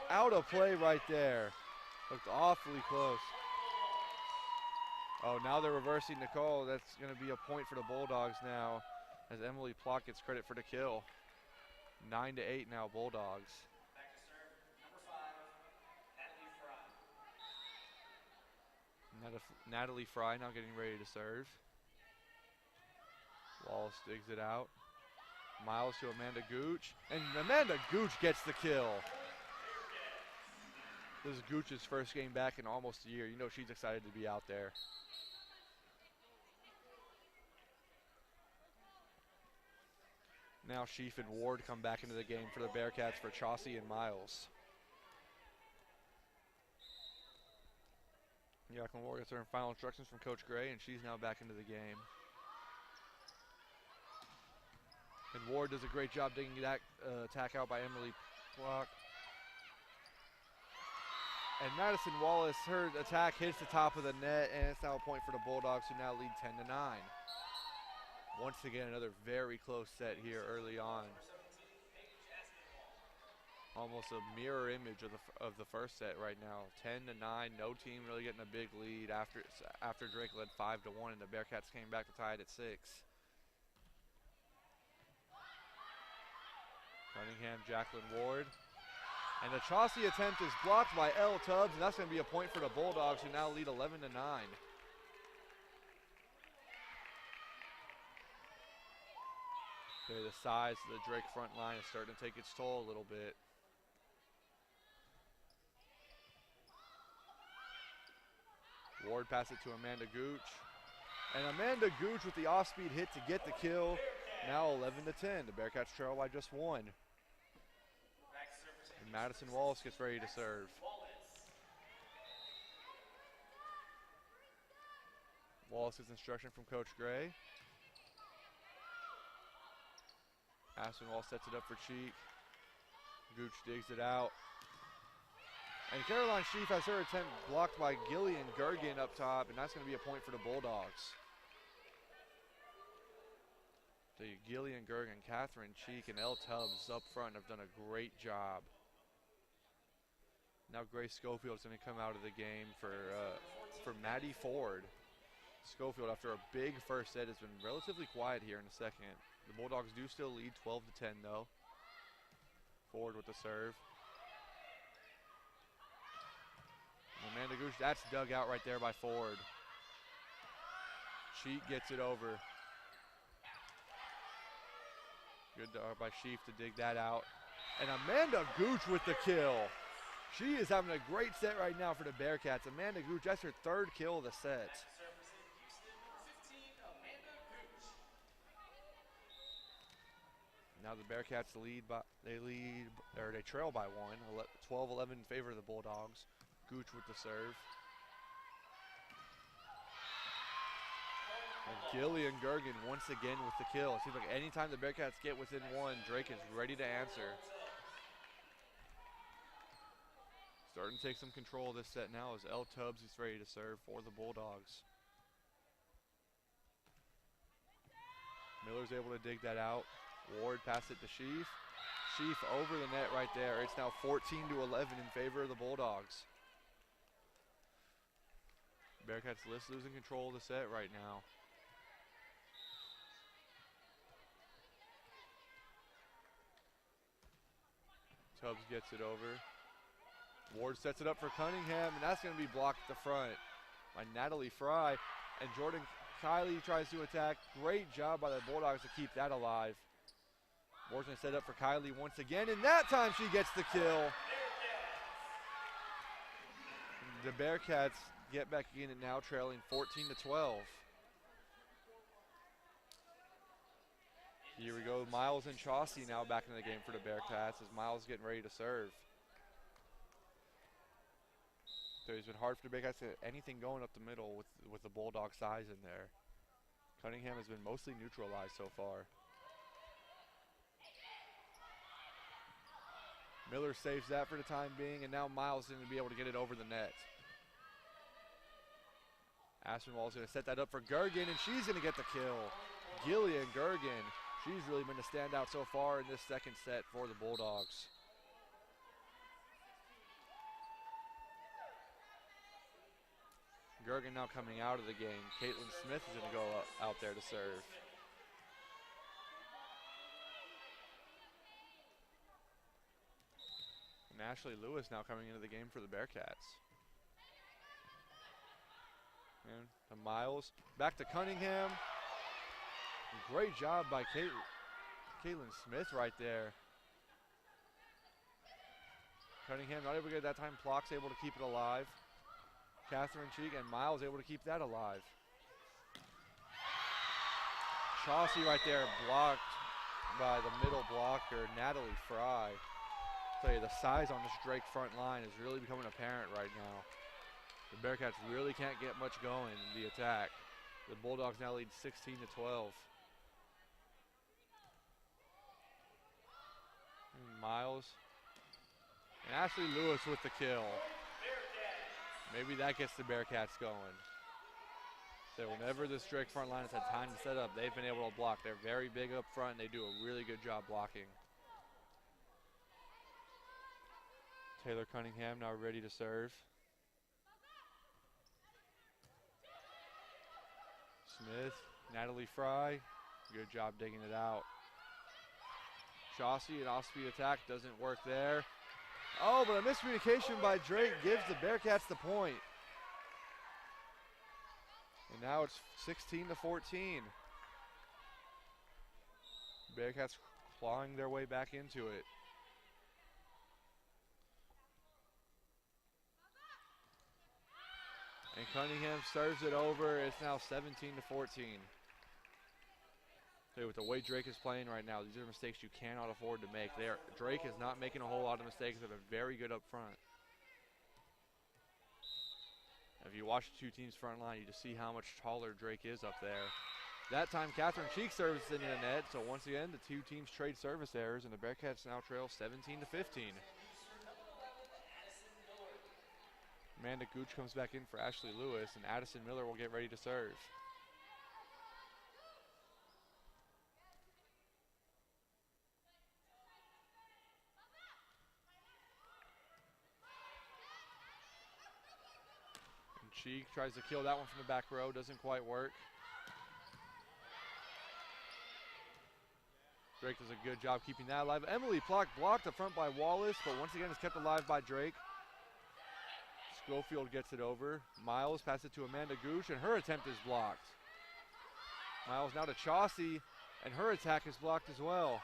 out of play right there. Looked awfully close. Oh, now they're reversing the call. That's going to be a point for the Bulldogs now, as Emily Plock gets credit for the kill. 9-8 now, Bulldogs. Back to serve, number 5, Natalie Fry now getting ready to serve. Wallace digs it out. Miles to Amanda Gooch, and Amanda Gooch gets the kill. This is Gooch's first game back in almost a year. You know she's excited to be out there. Now Sheaf and Ward come back into the game for the Bearcats for Chaussee and Miles. Jacqueline Ward gets her final instructions from Coach Gray, and she's now back into the game. And Ward does a great job digging that attack out by Emily Plock. And Madison Wallace, her attack hits the top of the net, and it's now a point for the Bulldogs, who now lead 10-9. Once again, another very close set here early on. Almost a mirror image of the first set right now. 10-9, no team really getting a big lead after Drake led 5-1, and the Bearcats came back to tie it at 6. Cunningham, Jacqueline Ward. And the Chaussee attempt is blocked by L. Tubbs, and that's going to be a point for the Bulldogs, who now lead 11-9. Okay, the size of the Drake front line is starting to take its toll a little bit. Ward passes it to Amanda Gooch. And Amanda Gooch with the off-speed hit to get the kill. Now 11-10. The Bearcats trail by just 1. And Madison Wallace gets ready to serve. Wallace gets instruction from Coach Gray. Aspinwall sets it up for Cheek. Gooch digs it out. And Caroline Sheaf has her attempt blocked by Gillian Gergen up top, and that's going to be a point for the Bulldogs. So Gillian Gergen, Catherine Cheek, and Elle Tubbs up front have done a great job. Now Grace Schofield's going to come out of the game for Maddie Ford. Schofield, after a big first set, has been relatively quiet here in the second. The Bulldogs do still lead 12-10 though. Ford with the serve. Amanda Gooch, that's dug out right there by Ford. Cheek gets it over. Good by Sheaf to dig that out. And Amanda Gooch with the kill. She is having a great set right now for the Bearcats. Amanda Gooch, that's her 3rd kill of the set. Now the Bearcats they trail by 1, 12-11 in favor of the Bulldogs. Gooch with the serve. And Gillian Gergen once again with the kill. It seems like anytime the Bearcats get within 1, Drake is ready to answer. Starting to take some control of this set now as Elle Tubbs is ready to serve for the Bulldogs. Miller's able to dig that out. Ward passed it to Sheaf. Sheaf over the net right there. It's now 14-11 in favor of the Bulldogs. Bearcats losing control of the set right now. Tubbs gets it over. Ward sets it up for Cunningham, and that's going to be blocked at the front by Natalie Fry. And Jordan Kiley tries to attack. Great job by the Bulldogs to keep that alive. Ward's going to set up for Kiley once again, and that time she gets the kill. The Bearcats get back in and now trailing 14-12. Here we go, Miles and Chauncey now back in the game for the Bearcats as Miles getting ready to serve. So it's been hard for the Bearcats to get anything going up the middle with the Bulldog size in there. Cunningham has been mostly neutralized so far. Miller saves that for the time being, and now Miles is going to be able to get it over the net. Aspinwall's going to set that up for Gergen, and she's going to get the kill. Gillian Gergen, she's really been a standout so far in this second set for the Bulldogs. Gergen now coming out of the game. Caitlin Smith is going to go out there to serve. And Ashley Lewis now coming into the game for the Bearcats. And to Miles, back to Cunningham. Great job by Caitlin Smith right there. Cunningham not able to get that time. Plock's able to keep it alive. Catherine Cheek and Miles able to keep that alive. Chauncey right there blocked by the middle blocker, Natalie Fry. I'll tell you, the size on this Drake front line is really becoming apparent right now. The Bearcats really can't get much going in the attack. The Bulldogs now lead 16-12. And Miles. And Ashley Lewis with the kill. Maybe that gets the Bearcats going. So whenever this Drake front line has had time to set up, they've been able to block. They're very big up front, and they do a really good job blocking. Taylor Cunningham now ready to serve. Smith, Natalie Fry, good job digging it out. Chauncey, an off-speed attack, doesn't work there. Oh, but a miscommunication by Drake gives the Bearcats the point. And now it's 16-14. Bearcats clawing their way back into it. And Cunningham serves it over. It's now 17 to 14. So with the way Drake is playing right now, these are mistakes you cannot afford to make. Drake is not making a whole lot of mistakes. They've been very good up front. If you watch the two teams' front line, you just see how much taller Drake is up there. That time, Catherine Cheek serves into the net. So once again, the two teams trade service errors, and the Bearcats now trail 17 to 15. Amanda Gooch comes back in for Ashley Lewis, and Addison Miller will get ready to serve. And Cheek tries to kill that one from the back row, doesn't quite work. Drake does a good job keeping that alive. Emily Plock blocked up front by Wallace, but once again it's kept alive by Drake. Schofield gets it over. Miles passes it to Amanda Gooch, and her attempt is blocked. Miles now to Chauncey, and her attack is blocked as well.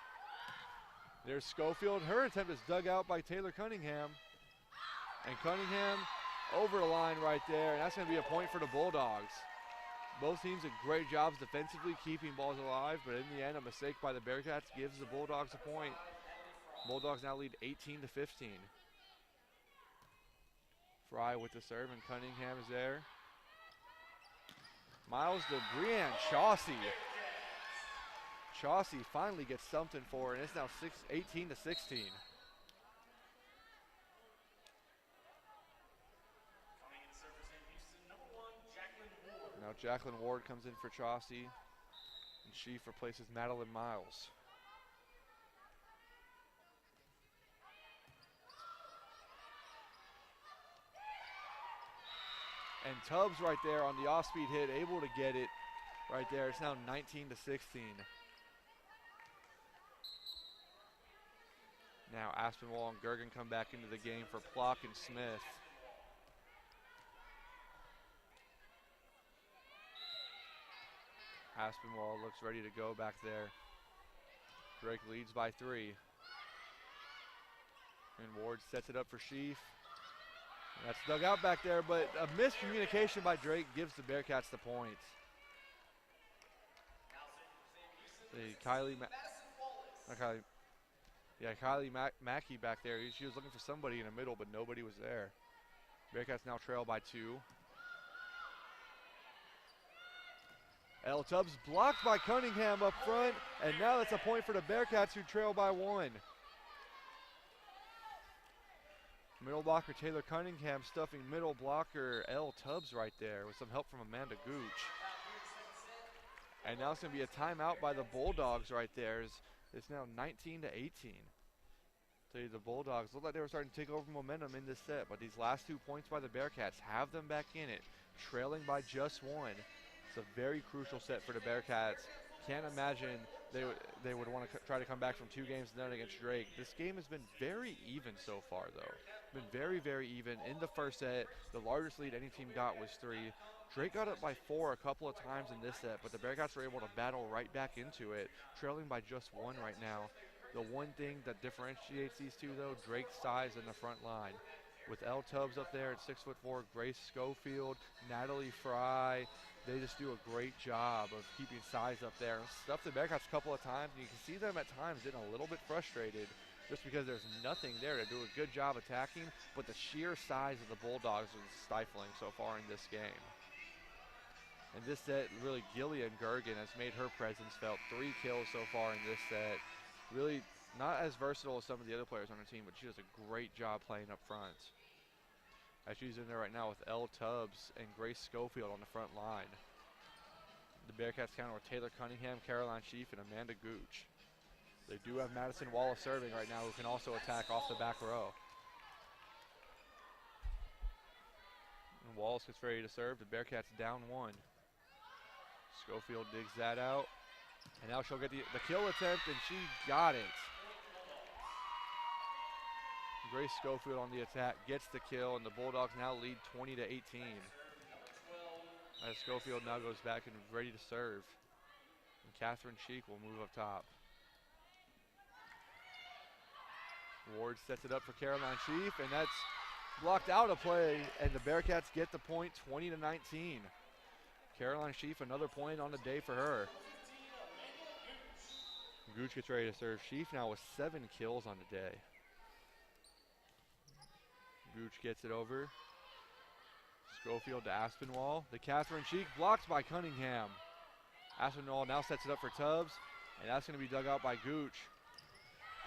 There's Schofield. Her attempt is dug out by Taylor Cunningham. And Cunningham over the line right there, and that's going to be a point for the Bulldogs. Both teams did great jobs defensively keeping balls alive, but in the end, a mistake by the Bearcats gives the Bulldogs a point. Bulldogs now lead 18 to 15. Fry with the serve, and Cunningham is there. Miles to Brianne Chauncey. Chauncey finally gets something for her, and it's now 18 to 16. Now Jacqueline Ward comes in for Chauncey, and she replaces Madeline Miles. And Tubbs right there on the off-speed hit, able to get it right there. It's now 19 to 16. Now Aspinwall and Gergen come back into the game for Plock and Smith. Aspinwall looks ready to go back there. Drake leads by 3. And Ward sets it up for Sheaf. That's dug out back there, but a miscommunication by Drake gives the Bearcats the point. Kylie Mackey back there. She was looking for somebody in the middle, but nobody was there. Bearcats now trail by 2. L. Tubbs blocked by Cunningham up front, and now that's a point for the Bearcats, who trail by 1. Middle blocker Taylor Cunningham stuffing middle blocker L. Tubbs right there with some help from Amanda Gooch. And now it's going to be a timeout by the Bulldogs right there. It's now 19 to 18. So the Bulldogs looked like they were starting to take over momentum in this set, but these last 2 points by the Bearcats have them back in it, trailing by just 1. It's a very crucial set for the Bearcats. Can't imagine they would want to try to come back from 2 games to none against Drake. This game has been very even so far, though. Been very, very even. In the first set, the largest lead any team got was 3. Drake got up by 4 a couple of times in this set, but the Bearcats were able to battle right back into it, trailing by just 1 right now. The one thing that differentiates these two, though, Drake's size in the front line. With L. Tubbs up there at 6'4", Grace Schofield, Natalie Fry, they just do a great job of keeping size up there. Stuffed the Bearcats a couple of times, and you can see them at times getting a little bit frustrated just because there's nothing there to do a good job attacking, but the sheer size of the Bulldogs is stifling so far in this game. And this set, really, Gillian Gergen has made her presence felt. 3 kills so far in this set. Really not as versatile as some of the other players on her team, but she does a great job playing up front. As she's in there right now with L. Tubbs and Grace Schofield on the front line. The Bearcats counter with Taylor Cunningham, Caroline Sheaf, and Amanda Gooch. They do have Madison Wallace serving right now, who can also attack off the back row. And Wallace gets ready to serve. The Bearcats down 1. Schofield digs that out. And now she'll get the kill attempt, and she got it. Grace Schofield on the attack gets the kill, and the Bulldogs now lead 20 to 18. As Schofield now goes back and ready to serve. And Catherine Cheek will move up top. Ward sets it up for Caroline Sheaf, and that's blocked out of play, and the Bearcats get the point, 20-19. Caroline Sheaf, another point on the day for her. Gooch gets ready to serve. Sheaf now with 7 kills on the day. Gooch gets it over. Schofield to Aspinwall. The Catherine Cheek blocked by Cunningham. Aspinwall now sets it up for Tubbs, and that's going to be dug out by Gooch.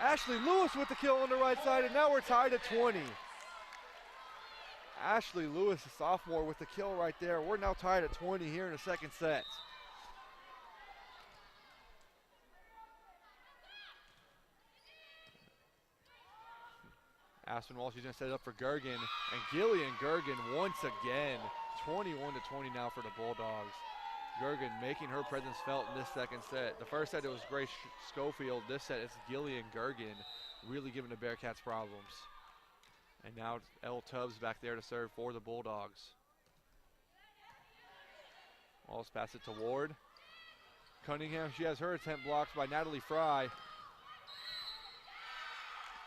Ashley Lewis with the kill on the right side, and now we're tied at 20. Ashley Lewis, a sophomore, with the kill right there. We're now tied at 20 here in the second set. Aspinwall, she's going to set it up for Gergen, and Gillian Gergen once again, 21-20 now for the Bulldogs. Gergen making her presence felt in this second set. The first set it was Grace Schofield. This set it's Gillian Gergen really giving the Bearcats problems. And now Elle Tubbs back there to serve for the Bulldogs. Wallace pass it to Ward. Cunningham, she has her attempt blocked by Natalie Fry.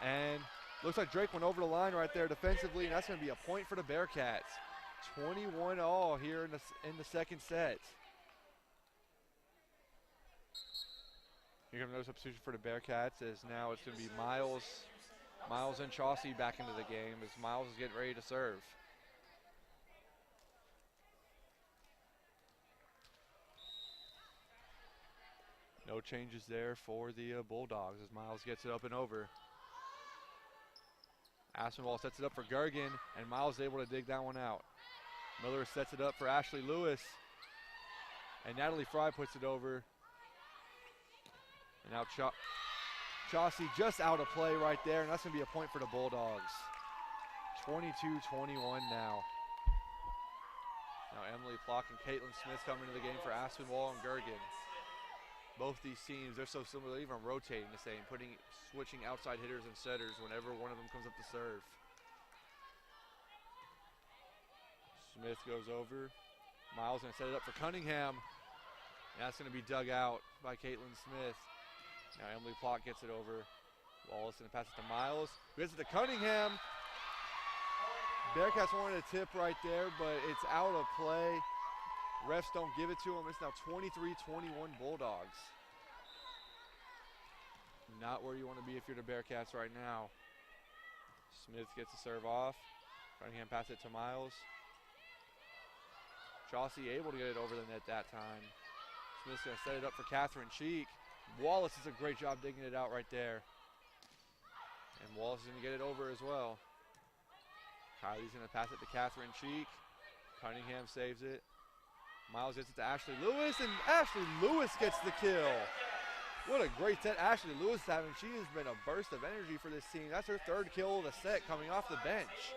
And looks like Drake went over the line right there defensively, and that's going to be a point for the Bearcats. 21-all here in the second set. Here comes another substitution for the Bearcats, as now it's going to be Miles and Chauncey back into the game as Miles is getting ready to serve. No changes there for the Bulldogs as Miles gets it up and over. Aspinwall sets it up for Gergen, and Miles is able to dig that one out. Miller sets it up for Ashley Lewis, and Natalie Fry puts it over. And now Chauncey just out of play right there, and that's going to be a point for the Bulldogs. 22-21 now. Now Emily Plock and Caitlin Smith come into the game for Aspinwall and Gergen. Both these teams, they're so similar, they're even rotating the same, switching outside hitters and setters whenever one of them comes up to serve. Smith goes over. Miles going to set it up for Cunningham. And that's going to be dug out by Caitlin Smith. Now Emily Plock gets it over. Wallace going to pass it to Miles. Gives it to Cunningham. Bearcats wanted a tip right there, but it's out of play. Refs don't give it to him. It's now 23-21 Bulldogs. Not where you want to be if you're the Bearcats right now. Smith gets the serve off. Cunningham pass it to Miles. Chauncey able to get it over the net that time. Smith's going to set it up for Catherine Cheek. Wallace does a great job digging it out right there. And Wallace is going to get it over as well. Kylie's going to pass it to Catherine Cheek. Cunningham saves it. Miles gets it to Ashley Lewis, and Ashley Lewis gets the kill. What a great set Ashley Lewis is having. She has been a burst of energy for this team. That's her third kill of the set coming off the bench.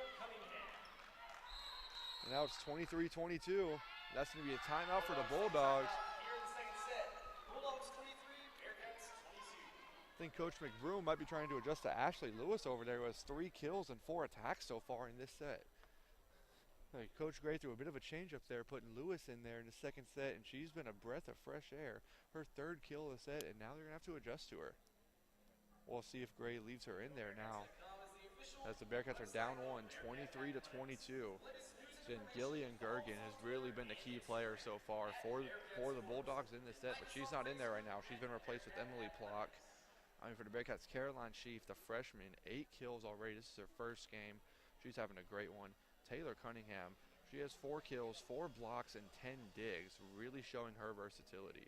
And now it's 23-22. That's going to be a timeout for the Bulldogs. I think Coach McBroom might be trying to adjust to Ashley Lewis over there, who has 3 kills and 4 attacks so far in this set. Coach Gray threw a bit of a change up there, putting Lewis in there in the second set, and she's been a breath of fresh air. Her third kill of the set, and now they're going to have to adjust to her. We'll see if Gray leaves her in there now, as the Bearcats are down 1, 23-22. And Gillian Gergen has really been the key player so far for the Bulldogs in this set, but she's not in there right now. She's been replaced with Emily Plock. For the Bearcats, Caroline Sheaf, the freshman, 8 kills already. This is her first game. She's having a great one. Taylor Cunningham, she has 4 kills, 4 blocks, and 10 digs, really showing her versatility.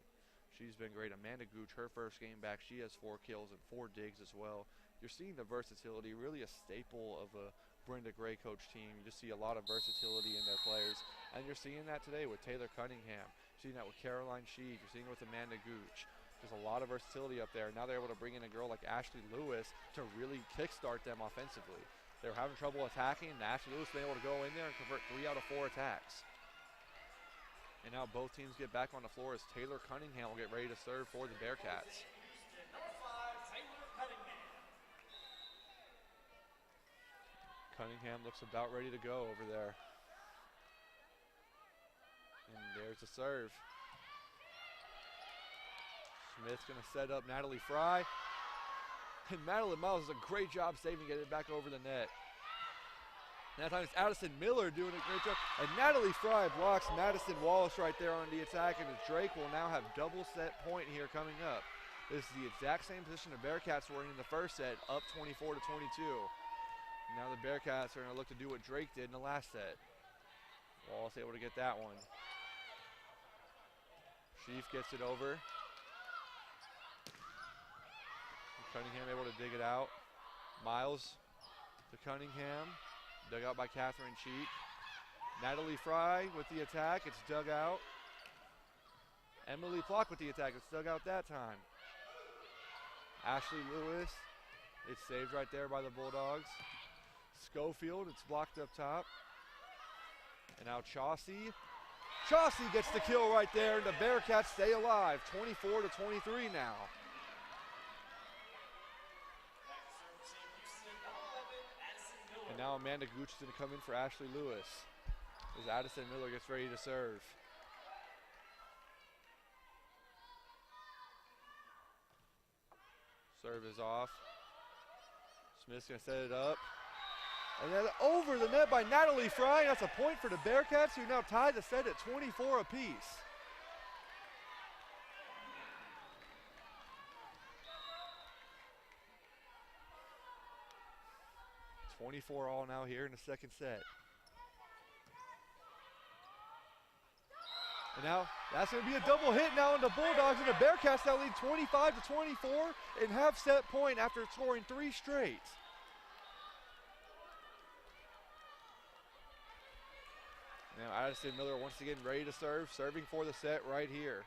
She's been great. Amanda Gooch, her first game back, she has 4 kills and 4 digs as well. You're seeing the versatility, really a staple of a Brenda Gray coach team. You just see a lot of versatility in their players, and you're seeing that today with Taylor Cunningham. You're seeing that with Caroline Sheaf. You're seeing it with Amanda Gooch. There's a lot of versatility up there. Now they're able to bring in a girl like Ashley Lewis to really kickstart them offensively. They were having trouble attacking, and Ashley Lewis been able to go in there and convert 3 out of 4 attacks. And now both teams get back on the floor as Taylor Cunningham will get ready to serve for the Bearcats. Cunningham looks about ready to go over there. And there's the serve. Smith's going to set up Natalie Fry. And Madeline Miles does a great job saving, getting it back over the net. That time it's Addison Miller doing a great job. And Natalie Fry blocks Madison Wallace right there on the attack, and Drake will now have double set point here coming up. This is the exact same position the Bearcats were in the first set, up 24 to 22. Now the Bearcats are going to look to do what Drake did in the last set. Wallace able to get that one. Sheaf gets it over. Cunningham able to dig it out. Miles to Cunningham. Dug out by Catherine Cheek. Natalie Fry with the attack. It's dug out. Emily Plock with the attack. It's dug out that time. Ashley Lewis. It's saved right there by the Bulldogs. Schofield. It's blocked up top. And now Chauncey. Chauncey gets the kill right there, and the Bearcats stay alive. 24 to 23 now. And now Amanda Gooch is going to come in for Ashley Lewis as Addison Miller gets ready to serve. Serve is off. Smith's going to set it up. And then over the net by Natalie Fry. That's a point for the Bearcats, who now tied the set at 24 apiece. All now here in the second set. And now that's going to be a double hit now on the Bulldogs, and the Bearcats now lead 25 to 24 and half set point after scoring 3 straight. Now Addison Miller once again ready to serve, serving for the set right here.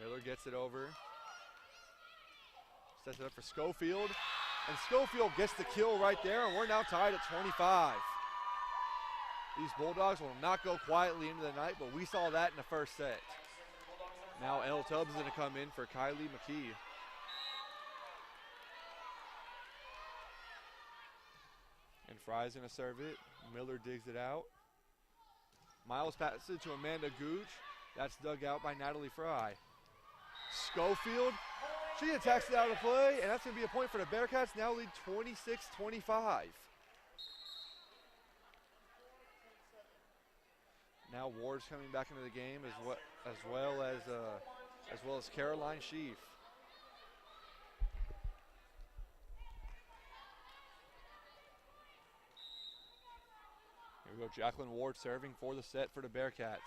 Miller gets it over. Sets it up for Schofield. And Schofield gets the kill right there, and we're now tied at 25. These Bulldogs will not go quietly into the night, but we saw that in the first set. Now Elle Tubbs is going to come in for Kylie McKee. And Fry's going to serve it. Miller digs it out. Miles passes it to Amanda Gooch. That's dug out by Natalie Fry. Schofield, she attacks it out of play, and that's going to be a point for the Bearcats. Now lead 26-25. Now Ward's coming back into the game as well as Caroline Sheaf. Here we go, Jacqueline Ward serving for the set for the Bearcats.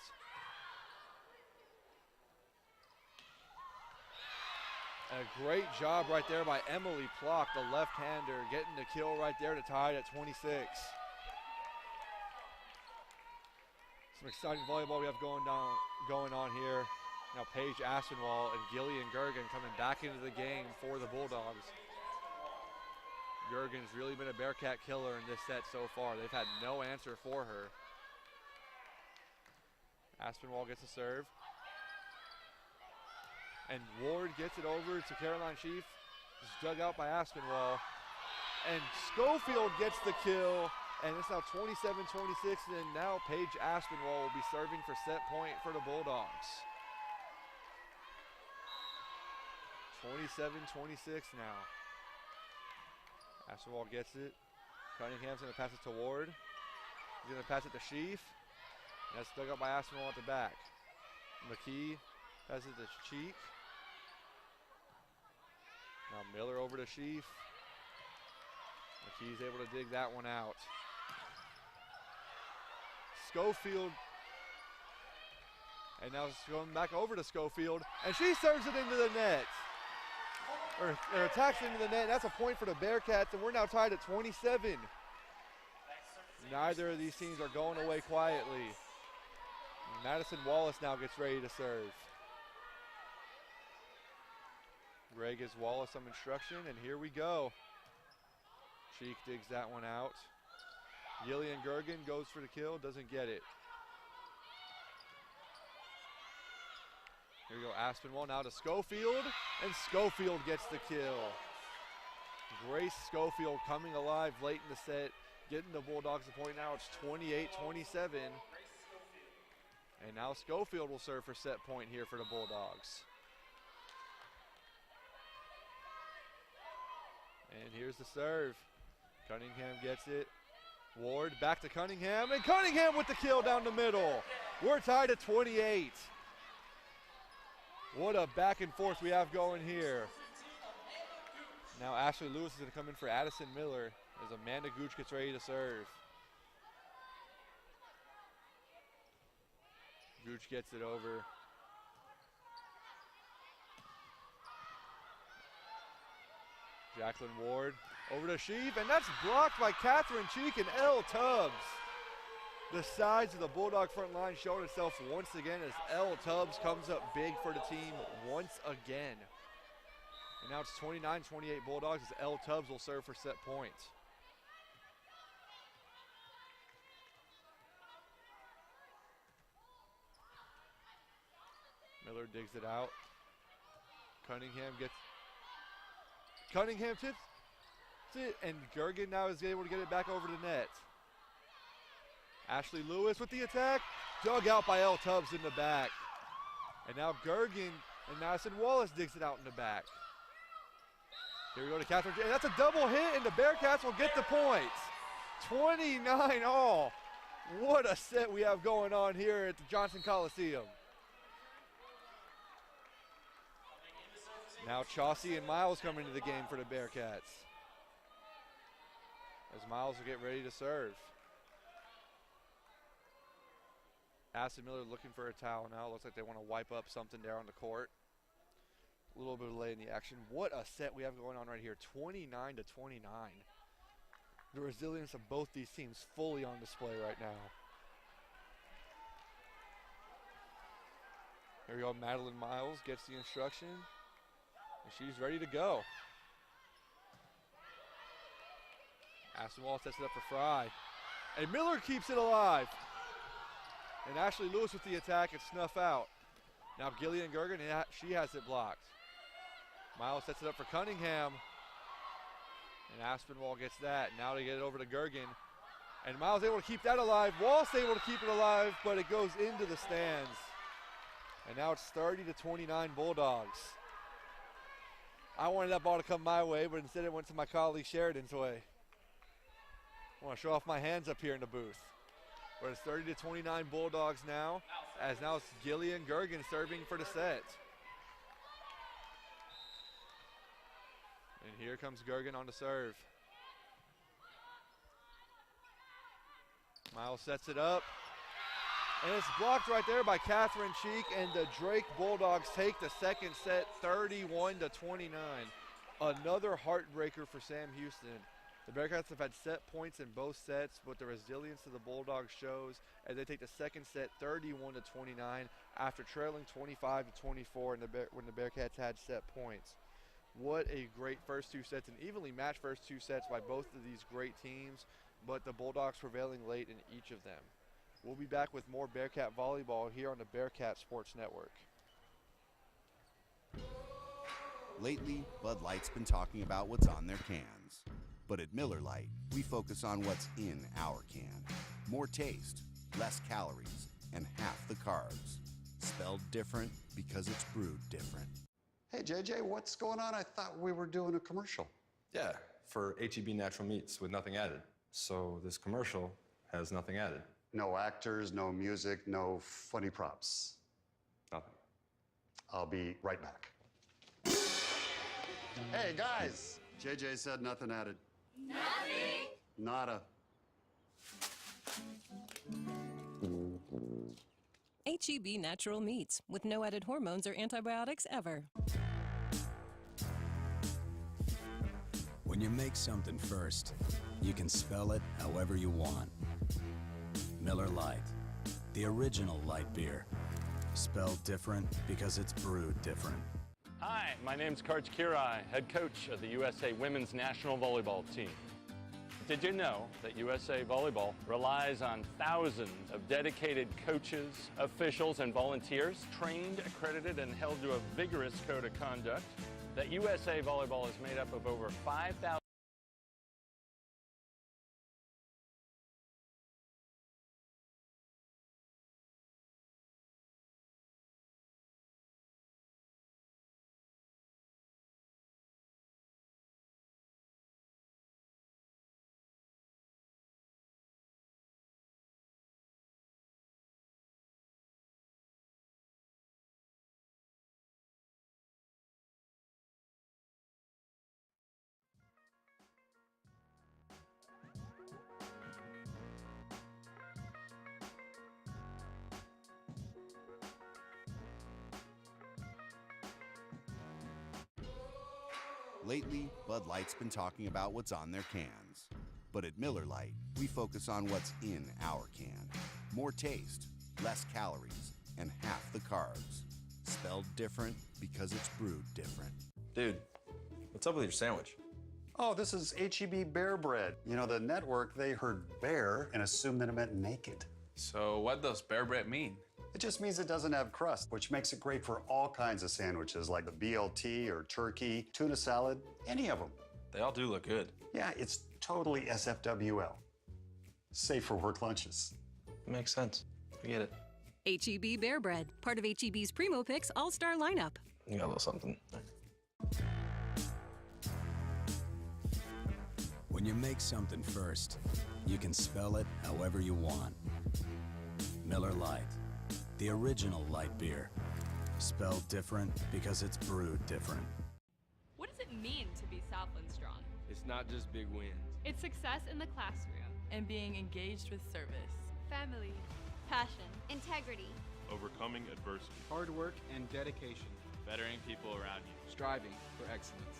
And a great job right there by Emily Plock, the left-hander, getting the kill right there to tie it at 26. Some exciting volleyball we have going on here. Now Paige Aspinwall and Gillian Gergen coming back into the game for the Bulldogs. Gergen's really been a Bearcat killer in this set so far. They've had no answer for her. Aspinwall gets a serve. And Ward gets it over to Caroline Sheaf. It's dug out by Aspinwall. And Schofield gets the kill. And it's now 27-26. And now Paige Aspinwall will be serving for set point for the Bulldogs. 27-26 now. Aspinwall gets it. Cunningham's going to pass it to Ward. He's going to pass it to Sheaf. And that's dug out by Aspinwall at the back. McKee passes it to Cheek. Now Miller over to Sheaf. McKee's able to dig that one out. Schofield. And now it's going back over to Schofield. And she serves it into the net. Or attacks into the net. That's a point for the Bearcats, and we're now tied at 27. Neither of these teams are going away quietly. Madison Wallace now gets ready to serve. Greg gives Wallace some instruction, and here we go. Cheek digs that one out. Gillian Gergen goes for the kill, doesn't get it. Here we go, Aspinwall now to Schofield, and Schofield gets the kill. Grace Schofield coming alive late in the set, getting the Bulldogs a point now. It's 28-27. And now Schofield will serve for set point here for the Bulldogs. And here's the serve. Cunningham gets it. Ward back to Cunningham, and Cunningham with the kill down the middle. We're tied at 28. What a back and forth we have going here. Now Ashley Lewis is going to come in for Addison Miller as Amanda Gooch gets ready to serve. Gooch gets it over. Jacqueline Ward over to Sheep, and that's blocked by Catherine Cheek and Elle Tubbs. The size of the Bulldog front line showing itself once again as Elle Tubbs comes up big for the team once again. And now it's 29-28 Bulldogs as Elle Tubbs will serve for set point. Miller digs it out. Cunningham tips it, and Gergen now is able to get it back over the net. Ashley Lewis with the attack, dug out by Elle Tubbs in the back. And now Gergen and Madison Wallace digs it out in the back. Here we go to Catherine, and that's a double hit, and the Bearcats will get the points. 29 all. What a set we have going on here at the Johnson Coliseum. Now Chauncey and Miles come into the game for the Bearcats. As Miles will get ready to serve. Aston Miller looking for a towel now. Looks like they want to wipe up something there on the court. A little bit of delay in the action. What a set we have going on right here. 29-29. The resilience of both these teams fully on display right now. Here we go. Madeline Miles gets the instruction. And she's ready to go. Aston Wall sets it up for Fry. And Miller keeps it alive. And Ashley Lewis with the attack and snuff out. Now Gillian Gergen, she has it blocked. Miles sets it up for Cunningham. And Aspinwall gets that. Now they get it over to Gergen. And Miles able to keep that alive. Walsh able to keep it alive, but it goes into the stands. And now it's 30-29 Bulldogs. I wanted that ball to come my way, but instead it went to my colleague Sheridan's way. I want to show off my hands up here in the booth. But it's 30-29 Bulldogs now, as now it's Gillian Gergen serving for the set. And here comes Gergen on the serve. Miles sets it up. And it's blocked right there by Catherine Cheek, and the Drake Bulldogs take the second set 31-29. Another heartbreaker for Sam Houston. The Bearcats have had set points in both sets, but the resilience of the Bulldogs shows as they take the second set 31-29 after trailing 25-24 when the Bearcats had set points. What a great first two sets, and evenly matched first two sets by both of these great teams, but the Bulldogs prevailing late in each of them. We'll be back with more Bearcat volleyball here on the Bearcat Sports Network. Lately, Bud Light's been talking about what's on their cans. But at Miller Lite, we focus on what's in our can. More taste, less calories, and half the carbs. Spelled different because it's brewed different. Hey, JJ, what's going on? I thought we were doing a commercial. Yeah, for HEB natural meats with nothing added. So this commercial has nothing added. No actors, no music, no funny props. Nothing. I'll be right back. Hey, guys! JJ said nothing added. Nothing? Nada. HEB Natural Meats with no added hormones or antibiotics ever. When you make something first, you can spell it however you want. Miller Lite, the original light beer. Spelled different because it's brewed different. Hi, my name's Karch Kirai, head coach of the USA Women's National Volleyball team. Did you know that USA Volleyball relies on thousands of dedicated coaches, officials, and volunteers, trained, accredited, and held to a vigorous code of conduct? That USA Volleyball is made up of over 5,000 Lately, Bud Light's been talking about what's on their cans. But at Miller Lite, we focus on what's in our can. More taste, less calories, and half the carbs. Spelled different because it's brewed different. Dude, what's up with your sandwich? Oh, this is HEB Bear Bread. You know, the network, they heard bear and assumed that it meant naked. So what does bear bread mean? It just means it doesn't have crust, which makes it great for all kinds of sandwiches like the BLT or turkey, tuna salad, any of them. They all do look good. Yeah, it's totally SFWL. Safe for work lunches. Makes sense. I get it. HEB Bear Bread, part of HEB's Primo Picks All-Star lineup. You got a little something. When you make something first, you can spell it however you want. Miller Lite, the original light beer. Spelled different because it's brewed different. What does it mean to be Southland strong? It's not just big wins. It's success in the classroom and being engaged with service. family, passion, integrity, overcoming adversity, hard work and dedication, bettering people around you, striving for excellence,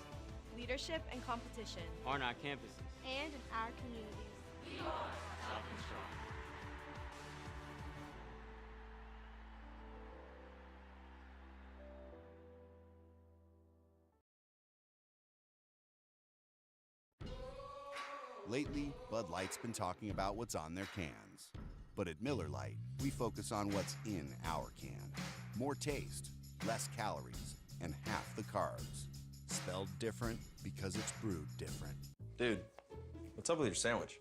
leadership and competition, on our campuses, and in our communities. We are Southland Strong. Lately, Bud Light's been talking about what's on their cans. But at Miller Lite, we focus on what's in our can. More taste, less calories, and half the carbs. Spelled different because it's brewed different. Dude, what's up with your sandwich?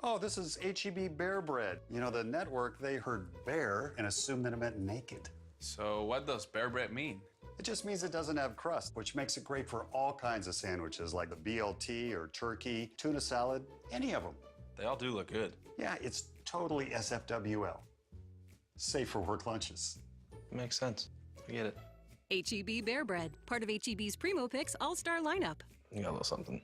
Oh, this is HEB Bear Bread. You know, the network, they heard bear and assumed that it meant naked. So what does bear bread mean? It just means it doesn't have crust, which makes it great for all kinds of sandwiches like the BLT or turkey, tuna salad, any of them. They all do look good. Yeah, it's totally SFWL. Safe for work lunches. Makes sense. I get it. HEB Bear Bread, part of HEB's Primo Picks All-Star lineup. You got a little something.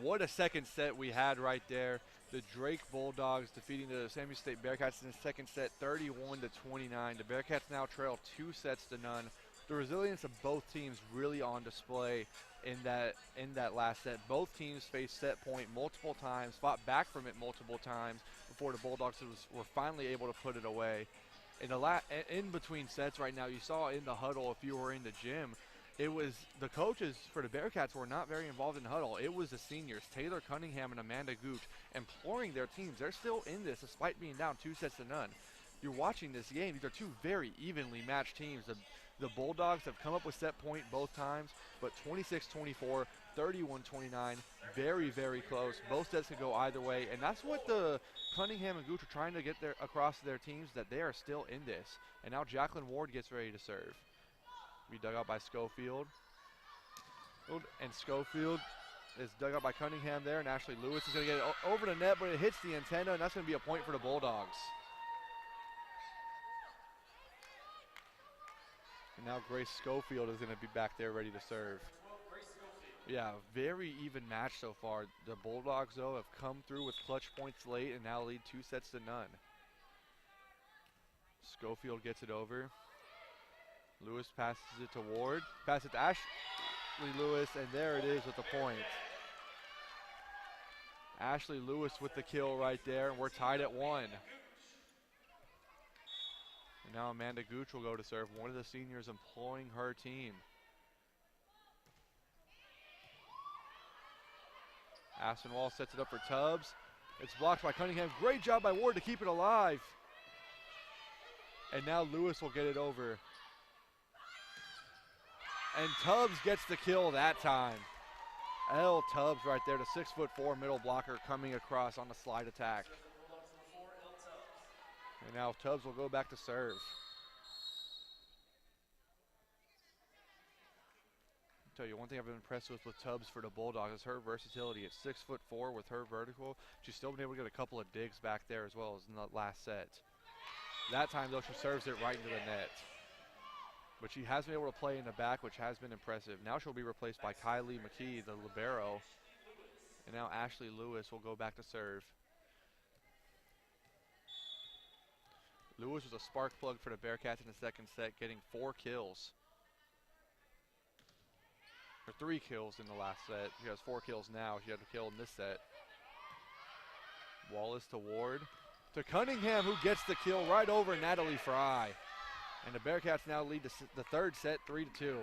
What a second set we had right there. The Drake Bulldogs defeating the SAMU State Bearcats in the second set, 31-29. The Bearcats now trail 2-0. The resilience of both teams really on display in that last set. Both teams faced set point multiple times, fought back from it multiple times before the Bulldogs were finally able to put it away. In between sets right now, you saw in the huddle, if you were in the gym, it was the coaches for the Bearcats were not very involved in the huddle. It was the seniors, Taylor Cunningham and Amanda Gooch, imploring their teams. They're still in this despite being down 2-0. You're watching this game. These are two very evenly matched teams. The Bulldogs have come up with set point both times, but 26-24, 31-29, very, very close. Both sets can go either way, and that's what the Cunningham and Gooch are trying to get across to their teams, that they are still in this. And now Jacqueline Ward gets ready to serve. Be dug out by Schofield. And Schofield is dug out by Cunningham there, and Ashley Lewis is going to get it over the net, but it hits the antenna, and that's going to be a point for the Bulldogs. And now Grace Schofield is going to be back there ready to serve. Yeah, very even match so far. The Bulldogs, though, have come through with clutch points late and now lead 2-0. Schofield gets it over. Lewis passes it to Ward, passes it to Ashley Lewis, and there it is with the point. Ashley Lewis with the kill right there, and we're tied at 1. And now Amanda Gooch will go to serve, one of the seniors employing her team. Aspinwall sets it up for Tubbs. It's blocked by Cunningham. Great job by Ward to keep it alive. And now Lewis will get it over. And Tubbs gets the kill that time. L. Tubbs right there, the 6'4" middle blocker coming across on the slide attack. And now Tubbs will go back to serve. Tell you one thing I've been impressed with Tubbs for the Bulldogs is her versatility. At 6'4" with her vertical, she's still been able to get a couple of digs back there as well as in the last set. That time though, she serves it right into the net. But she has been able to play in the back, which has been impressive. Now she'll be replaced by Kylie McKee, the libero. And now Ashley Lewis will go back to serve. Lewis was a spark plug for the Bearcats in the second set, getting 4 kills. Or 3 kills in the last set. She has 4 kills now. She had a kill in this set. Wallace to Ward. To Cunningham, who gets the kill right over Natalie Fry. And the Bearcats now lead the third set 3-2. Here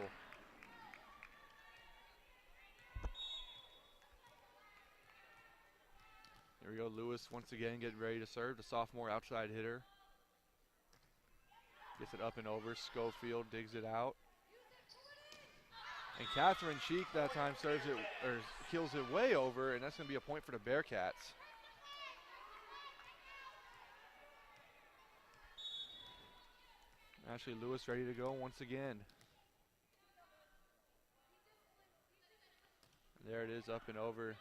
we go, Lewis once again getting ready to serve. The sophomore outside hitter. Gets it up and over. Schofield digs it out. And Catherine Cheek that time serves it, or kills it way over, and that's going to be a point for the Bearcats. Ashley Lewis ready to go once again. There it is, up and over.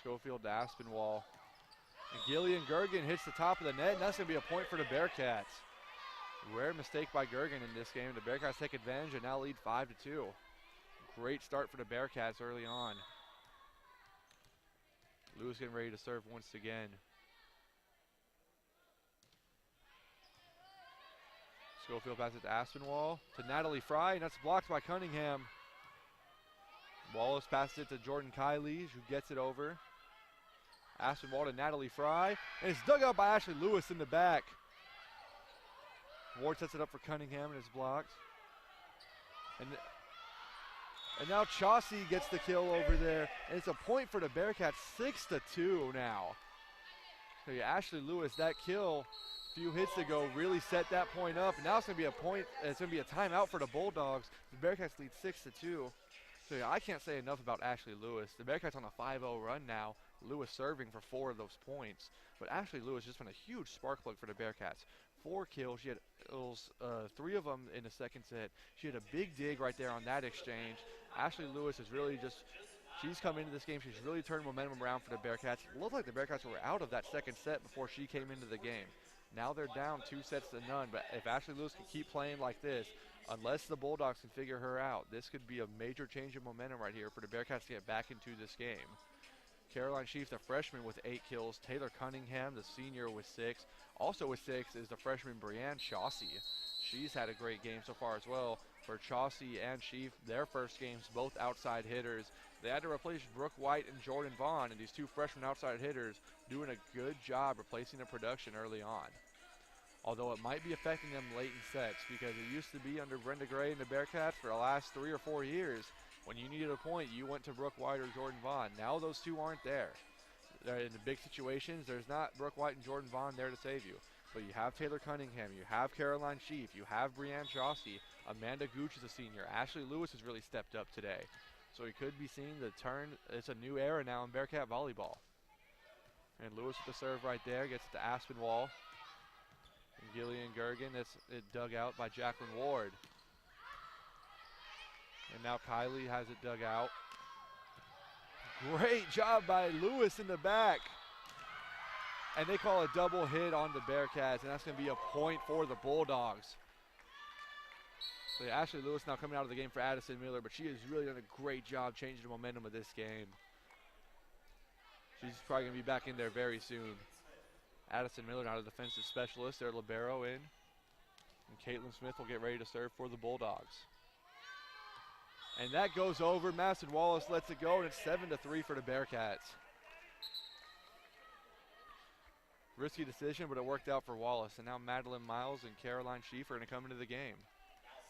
Schofield to Aspinwall. And Gillian Gergen hits the top of the net, and that's going to be a point for the Bearcats. Rare mistake by Gergen in this game. The Bearcats take advantage and now lead 5-2. Great start for the Bearcats early on. Lewis getting ready to serve once again. Schofield passes to Aspinwall, to Natalie Fry, and that's blocked by Cunningham. Wallace passes it to Jordan Kiley, who gets it over. Aspinwall to Natalie Fry, and it's dug out by Ashley Lewis in the back. Ward sets it up for Cunningham, and it's blocked. And now Chauncey gets the kill over there, and it's a point for the Bearcats, 6-2 now. So yeah, Ashley Lewis, that kill a few hits ago really set that point up, and now it's going to be a point. It's going to be a timeout for the Bulldogs. The Bearcats lead 6-2. So yeah, I can't say enough about Ashley Lewis. The Bearcats on a 5-0 run now. Lewis serving for 4 of those points, but Ashley Lewis just been a huge spark plug for the Bearcats. 4 kills. She had 3 of them in the second set. She had a big dig right there on that exchange. Ashley Lewis is really she's come into this game. She's really turned momentum around for the Bearcats. It looked like the Bearcats were out of that second set before she came into the game. Now they're down 2-0, but if Ashley Lewis can keep playing like this, unless the Bulldogs can figure her out, this could be a major change in momentum right here for the Bearcats to get back into this game. Caroline Sheaf, the freshman, with 8 kills. Taylor Cunningham, the senior, with 6. Also with 6 is the freshman Brianne Chauncey. She's had a great game so far as well. For Chauncey and Sheaf, their first games, both outside hitters. They had to replace Brooke White and Jordan Vaughn, and these 2 freshman outside hitters doing a good job replacing the production early on. Although it might be affecting them late in sets, because it used to be under Brenda Gray and the Bearcats for the last 3 or 4 years. When you needed a point, you went to Brooke White or Jordan Vaughn. Now those 2 aren't there. In the big situations, there's not Brooke White and Jordan Vaughn there to save you. But you have Taylor Cunningham, you have Caroline Sheaf, you have Brianne Chauncey, Amanda Gooch is a senior. Ashley Lewis has really stepped up today. So we could be seeing the turn. It's a new era now in Bearcat volleyball. And Lewis with the serve right there, gets it to Aspinwall. And Gillian Gergen, that's it dug out by Jacqueline Ward. And now Kylie has it dug out. Great job by Lewis in the back. And they call a double hit on the Bearcats, and that's going to be a point for the Bulldogs. So yeah, Ashley Lewis now coming out of the game for Addison Miller, but she has really done a great job changing the momentum of this game. She's probably going to be back in there very soon. Addison Miller now the defensive specialist, their libero in. And Caitlin Smith will get ready to serve for the Bulldogs. And that goes over. Madison Wallace lets it go, and it's 7-3 for the Bearcats. Risky decision, but it worked out for Wallace. And now Madeline Miles and Caroline Sheaf are going to come into the game.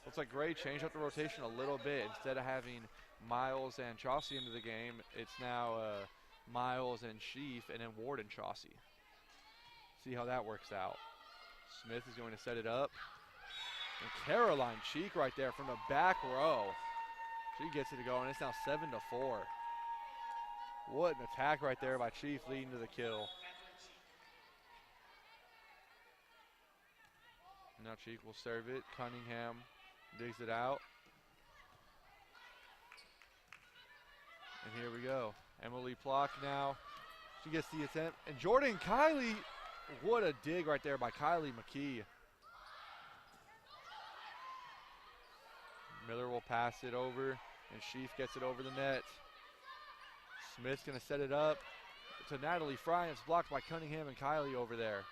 Looks like Gray changed up the rotation a little bit. Instead of having Miles and Chauncey into the game, it's now Miles and Sheaf, and then Ward and Chauncey. See how that works out. Smith is going to set it up. And Caroline Cheek right there from the back row. She gets it to go, and it's now 7-4. What an attack right there by Chief, leading to the kill. Now Cheek will serve it. Cunningham digs it out. here we go. Emily Plock now. She gets the attempt. And Jordan Kylie, what a dig right there by Kylie McKee. Miller will pass it over, and Sheaf gets it over the net. Smith's going to set it up to Natalie Fry, and it's blocked by Cunningham and Kylie over there.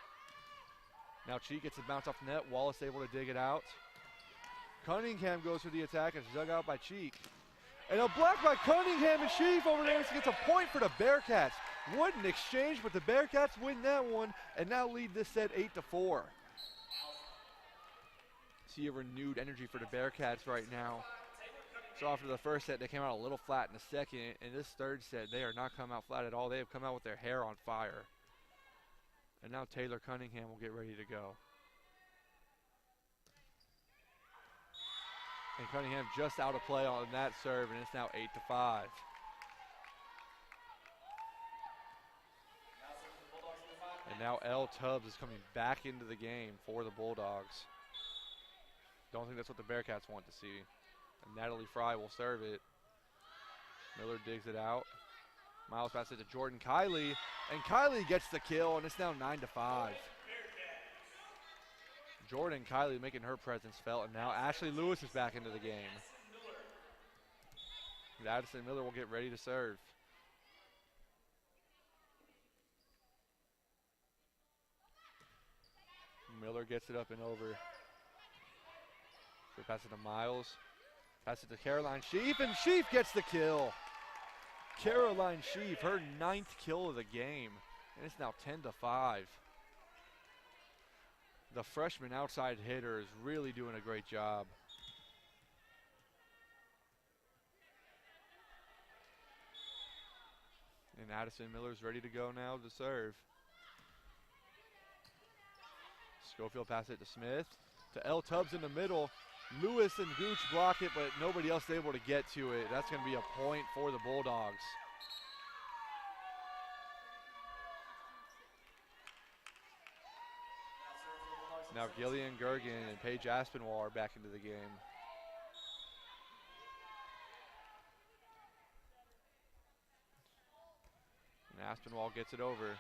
Now Cheek gets it bounced off the net. Wallace able to dig it out. Cunningham goes for the attack, and it's dug out by Cheek. And a block by Cunningham and Sheaf over there. Gets a point for the Bearcats. What an exchange, but the Bearcats win that one and now lead this set 8-4. See a renewed energy for the Bearcats right now. So after the first set, they came out a little flat in the second. In this third set, they are not coming out flat at all. They have come out with their hair on fire. And now Taylor Cunningham will get ready to go. And Cunningham just out of play on that serve, and it's now 8-5. And now Elle Tubbs is coming back into the game for the Bulldogs. Don't think that's what the Bearcats want to see. And Natalie Fry will serve it. Miller digs it out. Miles passes it to Jordan Kylie, and Kylie gets the kill, and it's now 9-5. Jordan Kylie making her presence felt, and now Ashley Lewis is back into the game. And Addison Miller will get ready to serve. Miller gets it up and over. So pass it to Miles. Pass it to Caroline Sheaf, and Sheaf gets the kill. Caroline Sheaf, her 9th kill of the game, and it's now 10-5. The freshman outside hitter is really doing a great job. And Addison Miller's ready to go now to serve. Schofield passes it to Smith. To Elle Tubbs in the middle. Lewis and Gooch block it, but nobody else is able to get to it. That's going to be a point for the Bulldogs. Now Gillian Gergen and Paige Aspinwall are back into the game. And Aspinwall gets it over.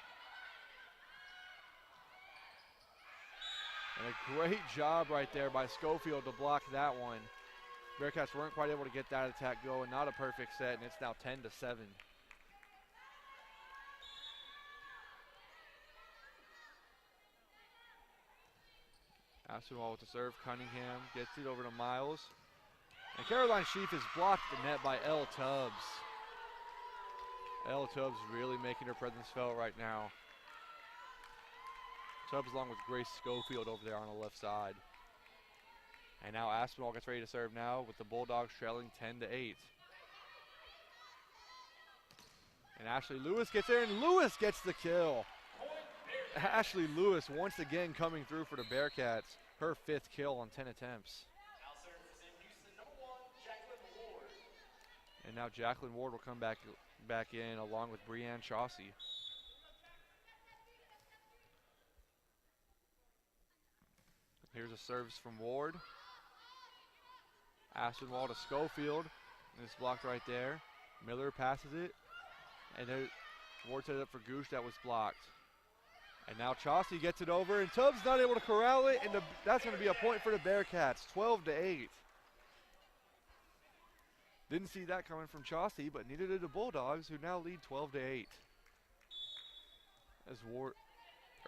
And a great job right there by Schofield to block that one. Bearcats weren't quite able to get that attack going. Not a perfect set, and it's now 10-7. Aspinwall with the serve. Cunningham gets it over to Miles. And Caroline Sheaf is blocked the net by Elle Tubbs. Elle Tubbs really making her presence felt right now. Tubbs along with Grace Schofield over there on the left side. And now Aspinwall gets ready to serve now with the Bulldogs trailing 10-8. And Ashley Lewis gets there, and Lewis gets the kill. Ashley Lewis once again coming through for the Bearcats. Her 5th kill on 10 attempts. And now Jacqueline Ward will come back in along with Breanne Chaucy. Here's a service from Ward. Aspinwall to Schofield, and it's blocked right there. Miller passes it, and there, Ward set it up for Gooch, that was blocked. And now Chaucy gets it over, and Tubbs not able to corral it, and that's going to be a point for the Bearcats, 12-8. Didn't see that coming from Chaucy, but neither did the Bulldogs, who now lead 12-8. As Ward,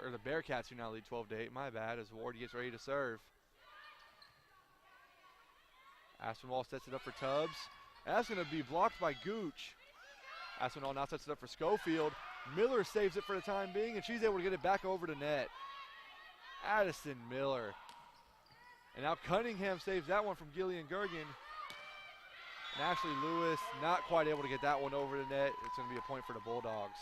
or the Bearcats who now lead 12-8, my bad, as Ward gets ready to serve. Aspinwall sets it up for Tubbs. That's going to be blocked by Gooch. Aspinwall now sets it up for Schofield. Miller saves it for the time being, and she's able to get it back over to net. Addison Miller. And now Cunningham saves that one from Gillian Gergen. And Ashley Lewis not quite able to get that one over the net. It's going to be a point for the Bulldogs.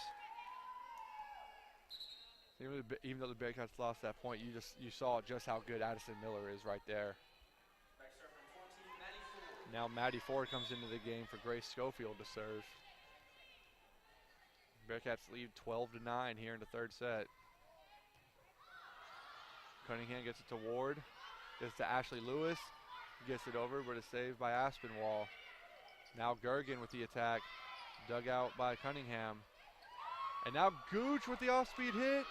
Even though the Bearcats lost that point, you saw just how good Addison Miller is right there. Now Maddie Ford comes into the game for Grace Schofield to serve. Bearcats lead 12-9 here in the third set. Cunningham gets it to Ward. Gets to Ashley Lewis. Gets it over, but it's saved by Aspinwall. Now Gergen with the attack. Dug out by Cunningham. And now Gooch with the off-speed hit.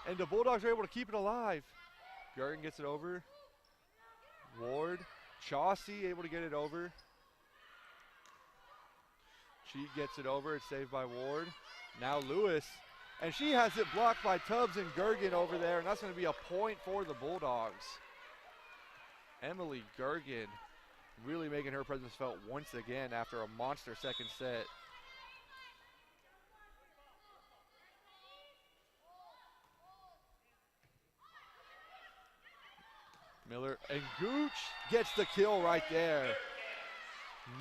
And the Bulldogs are able to keep it alive. Gergen gets it over. Ward. Chauncey able to get it over. Cheek gets it over. It's saved by Ward. Now Lewis. And she has it blocked by Tubbs and Gergen over there. And that's going to be a point for the Bulldogs. Emily Gergen really making her presence felt once again after a monster second set. Miller and Gooch gets the kill right there.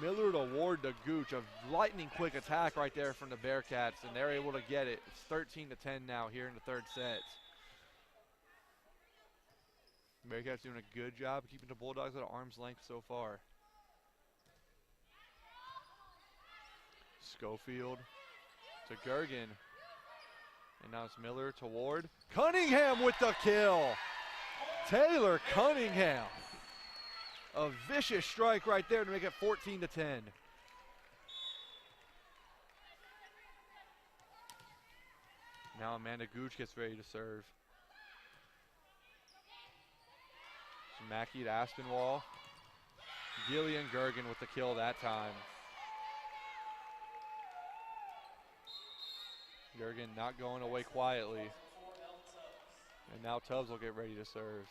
Miller to Ward to Gooch, a lightning quick attack right there from the Bearcats, and they're able to get it. It's 13-10 now here in the third set. Bearcats doing a good job keeping the Bulldogs at arm's length so far. Schofield to Gergen. And now it's Miller to Ward. Cunningham with the kill. Taylor Cunningham. A vicious strike right there to make it 14-10. Now Amanda Gooch gets ready to serve. Mackey to Aspinwall. Gillian Gergen with the kill that time. Gergen not going away quietly. And now Tubbs will get ready to serve.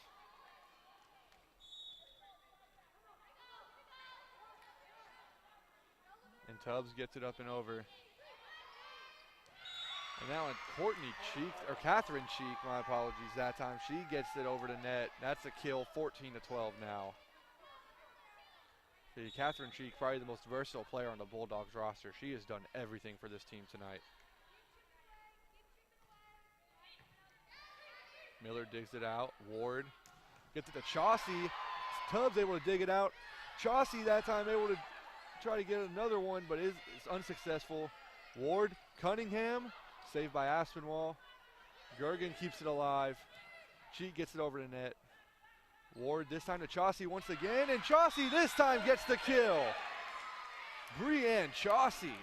And Tubbs gets it up and over. And now Courtney Cheek, or Catherine Cheek, my apologies, that time. She gets it over to net. That's a kill, 14-12 now. See, Catherine Cheek, probably the most versatile player on the Bulldogs roster. She has done everything for this team tonight. Miller digs it out. Ward gets it to Chauncey. Tubbs able to dig it out. Chauncey that time able to try to get another one, but it's unsuccessful. Ward, Cunningham, saved by Aspinwall. Gergen keeps it alive. Cheek gets it over to net. Ward this time to Chauncey once again, and Chauncey this time gets the kill. Brianne Chauncey.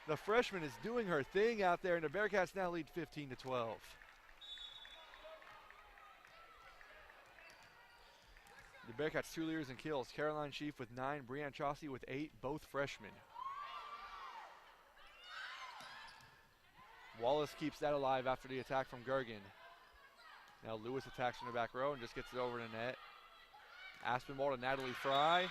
The freshman is doing her thing out there, and the Bearcats now lead 15-12. The Bearcats 2 leaders in kills. Caroline Sheaf with 9, Brianne Chauncey with 8, both freshmen. Wallace keeps that alive after the attack from Gergen. Now Lewis attacks from the back row and just gets it over to net. Aspinwall to Natalie Fry.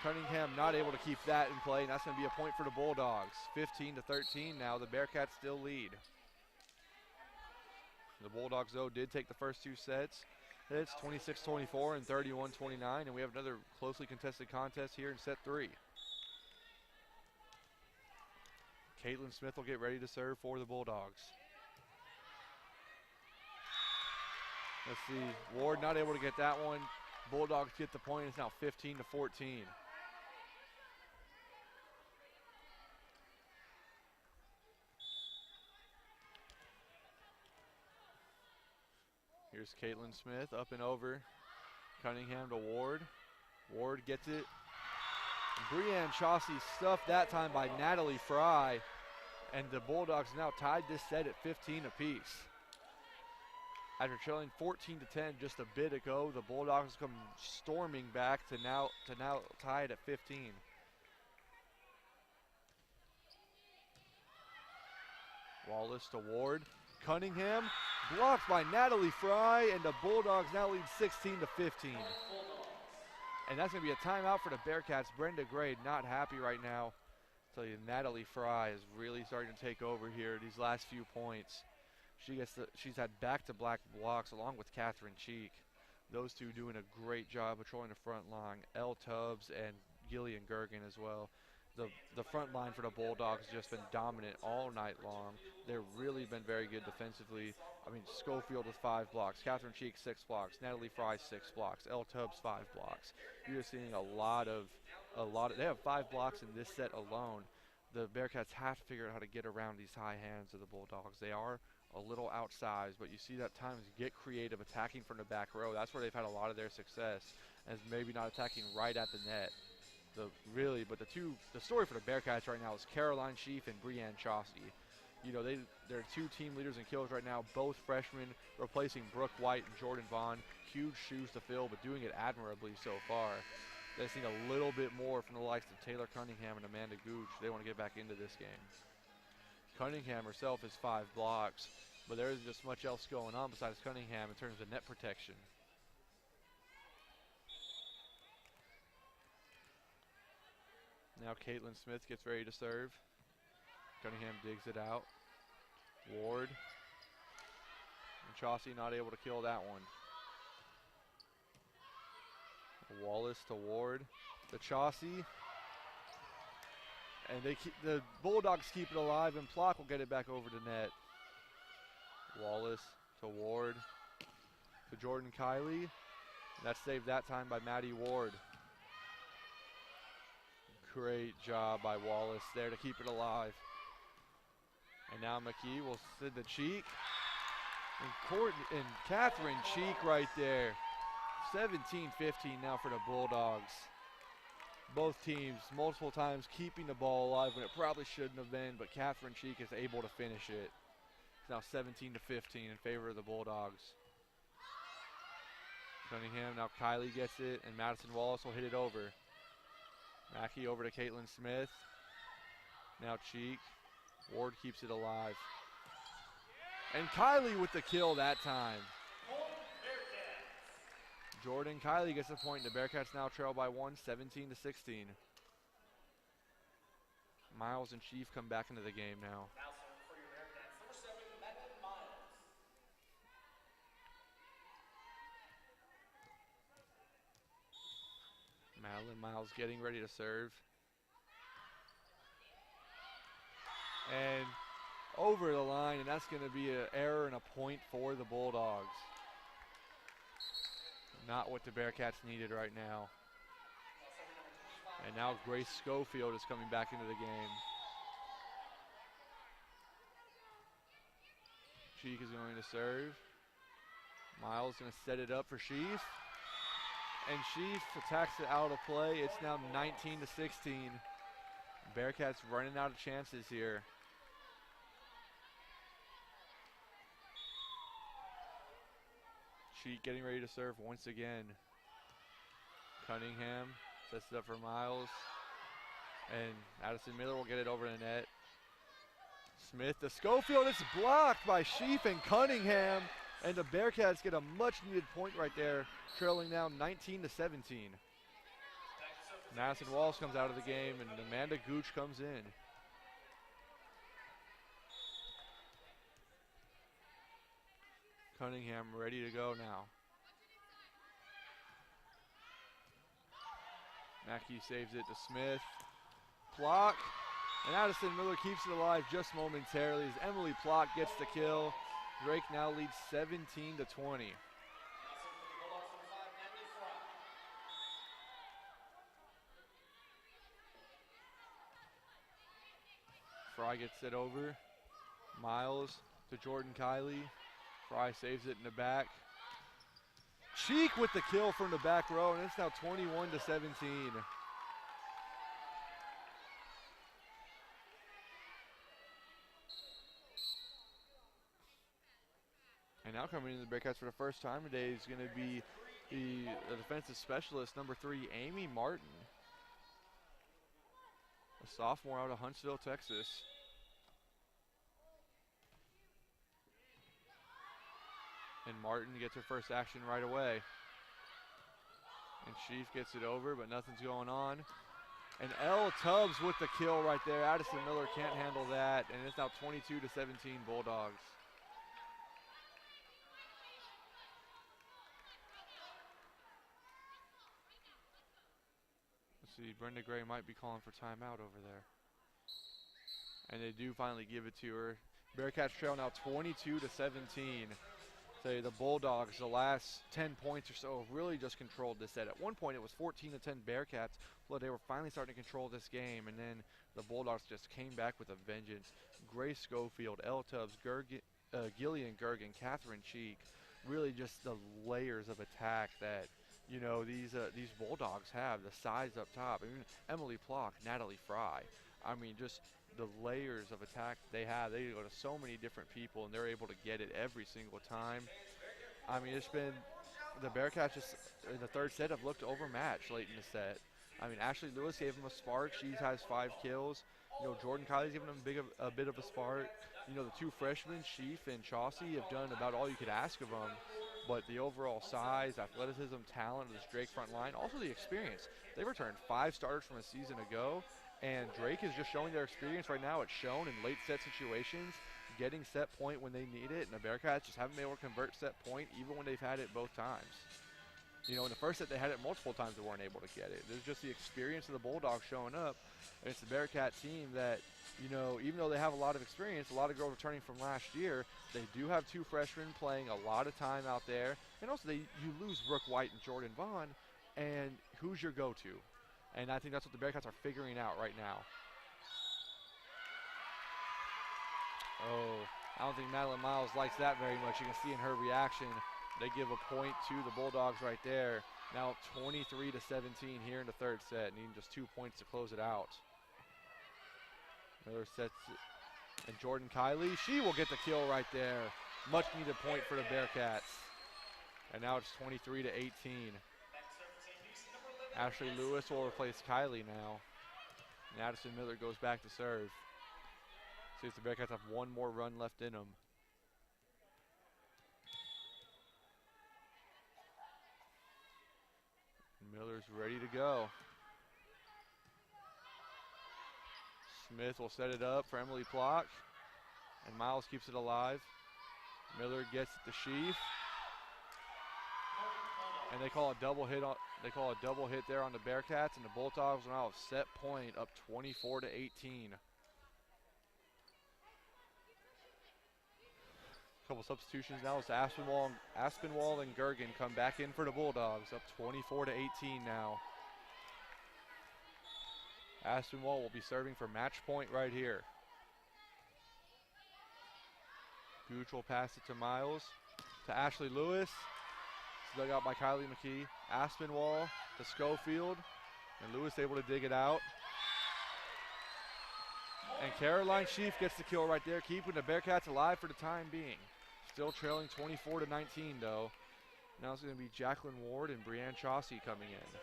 Cunningham not able to keep that in play, and that's going to be a point for the Bulldogs. 15-13 now. The Bearcats still lead. The Bulldogs, though, did take the first 2 sets. It's 26-24 and 31-29, and we have another closely contested contest here in set 3. Caitlin Smith will get ready to serve for the Bulldogs. Let's see, Ward not able to get that one. Bulldogs get the point. It's now 15-14. Here's Caitlin Smith up and over. Cunningham to Ward. Ward gets it. Brianne Chauncey stuffed that time by Natalie Fry. And the Bulldogs now tied this set at 15 apiece. After trailing 14-10 just a bit ago, the Bulldogs come storming back to now tied at 15. Wallace to Ward. Cunningham blocked by Natalie Fry, and the Bulldogs now lead 16-15. And that's going to be a timeout for the Bearcats. Brenda Gray not happy right now. I'll tell you, Natalie Fry is really starting to take over here these last few points. She's had back-to-back blocks along with Catherine Cheek. Those two doing a great job patrolling the front line. Elle Tubbs and Gillian Gergen as well. The front line for the Bulldogs has just been dominant all night long. They've really been very good defensively. I mean, Schofield with 5 blocks, Catherine Cheek 6 blocks, Natalie Fry 6 blocks, Elle Tubbs 5 blocks. You're seeing a lot of, they have 5 blocks in this set alone. The Bearcats have to figure out how to get around these high hands of the Bulldogs. They are a little outsized, but you see that times get creative attacking from the back row. That's where they've had a lot of their success, as maybe not attacking right at the net. the story for the Bearcats right now is Caroline Sheaf and Breanne Chauncey. You know, they're two team leaders in kills right now, both freshmen, replacing Brooke White and Jordan Vaughn. Huge shoes to fill, but doing it admirably so far. They've seen a little bit more from the likes of Taylor Cunningham and Amanda Gooch. They want to get back into this game. Cunningham herself is 5 blocks, but there isn't just much else going on besides Cunningham in terms of net protection. Now Caitlin Smith gets ready to serve. Cunningham digs it out. Ward. And Chauncey not able to kill that one. Wallace to Ward. To Chauncey. And the Bulldogs keep it alive, and Plock will get it back over to net. Wallace to Ward. To Jordan Kiley. That's saved that time by Maddie Ward. Great job by Wallace there to keep it alive. And now McKee will send the Cheek. And Catherine Cheek right there. 17-15 now for the Bulldogs. Both teams multiple times keeping the ball alive when it probably shouldn't have been, but Catherine Cheek is able to finish it. It's now 17-15 in favor of the Bulldogs. Cunningham, now Kylie gets it, and Madison Wallace will hit it over. Mackey over to Caitlin Smith. Now Cheek. Ward keeps it alive. And Kylie with the kill that time. Jordan Kylie gets the point. The Bearcats now trail by 1, 17-16. Miles and Chief come back into the game now. Madeline Miles getting ready to serve. And over the line, and that's going to be an error and a point for the Bulldogs. Not what the Bearcats needed right now. And now Grace Schofield is coming back into the game. Cheek is going to serve. Miles going to set it up for Sheaf. And Sheaf attacks it out of play. It's now 19-16. Bearcats running out of chances here. Cheek getting ready to serve once again. Cunningham sets it up for Miles. And Addison Miller will get it over the net. Smith to Schofield. It's blocked by Sheaf and Cunningham. And the Bearcats get a much needed point right there, trailing now 19-17. Madison Wallace comes out of the game, and Amanda Gooch comes in. Cunningham ready to go now. Mackey saves it to Smith. Plock. And Addison Miller keeps it alive just momentarily as Emily Plock gets the kill. Drake now leads 17-20. Fry gets it over. Miles to Jordan Kiley. Fry saves it in the back. Cheek with the kill from the back row, and it's now 21-17. And now coming into the Bearcats for the first time today is going to be the defensive specialist, number 3, Amy Martin. A sophomore out of Huntsville, Texas. And Martin gets her first action right away. And Sheaf gets it over, but nothing's going on. And L. Tubbs with the kill right there. Addison Miller can't handle that, and it's now 22-17 Bulldogs. Let's see, Brenda Gray might be calling for timeout over there. And they do finally give it to her. Bearcats trail now 22-17. So the Bulldogs, the last 10 points or so, have really just controlled this set. At one point, it was 14-10 Bearcats, but they were finally starting to control this game, and then the Bulldogs just came back with a vengeance. Grace Schofield, L. Tubbs, Gillian Gergen, Catherine Cheek, really just the layers of attack that you know, these Bulldogs have, the size up top. I mean, Emily Plock, Natalie Fry. I mean, just the layers of attack they have. They go to so many different people, and they're able to get it every single time. I mean, it's been the Bearcats just in the third set have looked overmatched late in the set. I mean, Ashley Lewis gave them a spark. She has 5 kills. You know, Jordan Kiley's given them a bit of a spark. You know, the 2 freshmen, Sheaf and Chauncey, have done about all you could ask of them. But the overall size, athleticism, talent of this Drake front line, also the experience. They returned 5 starters from a season ago, and Drake is just showing their experience right now. It's shown in late set situations, getting set point when they need it, and the Bearcats just haven't been able to convert set point even when they've had it both times. You know, in the first set they had it multiple times they weren't able to get it. There's just the experience of the Bulldogs showing up, and it's the Bearcat team that, you know, even though they have a lot of experience, a lot of girls returning from last year, they do have 2 freshmen playing a lot of time out there. And also you lose Brooke White and Jordan Vaughn, and who's your go-to? And I think that's what the Bearcats are figuring out right now. Oh, I don't think Madeline Miles likes that very much. You can see in her reaction, they give a point to the Bulldogs right there. Now 23-17 here in the third set, needing just 2 points to close it out. Miller sets it, and Jordan Kiley, she will get the kill right there. Much needed point for the Bearcats. And now it's 23-18. Ashley Lewis will replace Kiley now. And Addison Miller goes back to serve. See if the Bearcats have one more run left in them. Miller's ready to go. Smith will set it up for Emily Plock, and Miles keeps it alive. Miller gets it to Sheaf, and they call a double hit. They call a double hit there on the Bearcats, and the Bulldogs will now have set point up 24-18. Couple substitutions now as Aspinwall and Gergen come back in for the Bulldogs, up 24-18 now. Aspinwall will be serving for match point right here. Gooch will pass it to Miles, to Ashley Lewis. It's dug out by Kylie McKee. Aspinwall to Schofield, and Lewis able to dig it out. And Caroline Sheaf gets the kill right there, keeping the Bearcats alive for the time being. Still trailing 24-19 though. Now it's going to be Jacqueline Ward and Brianne Chauncey coming in.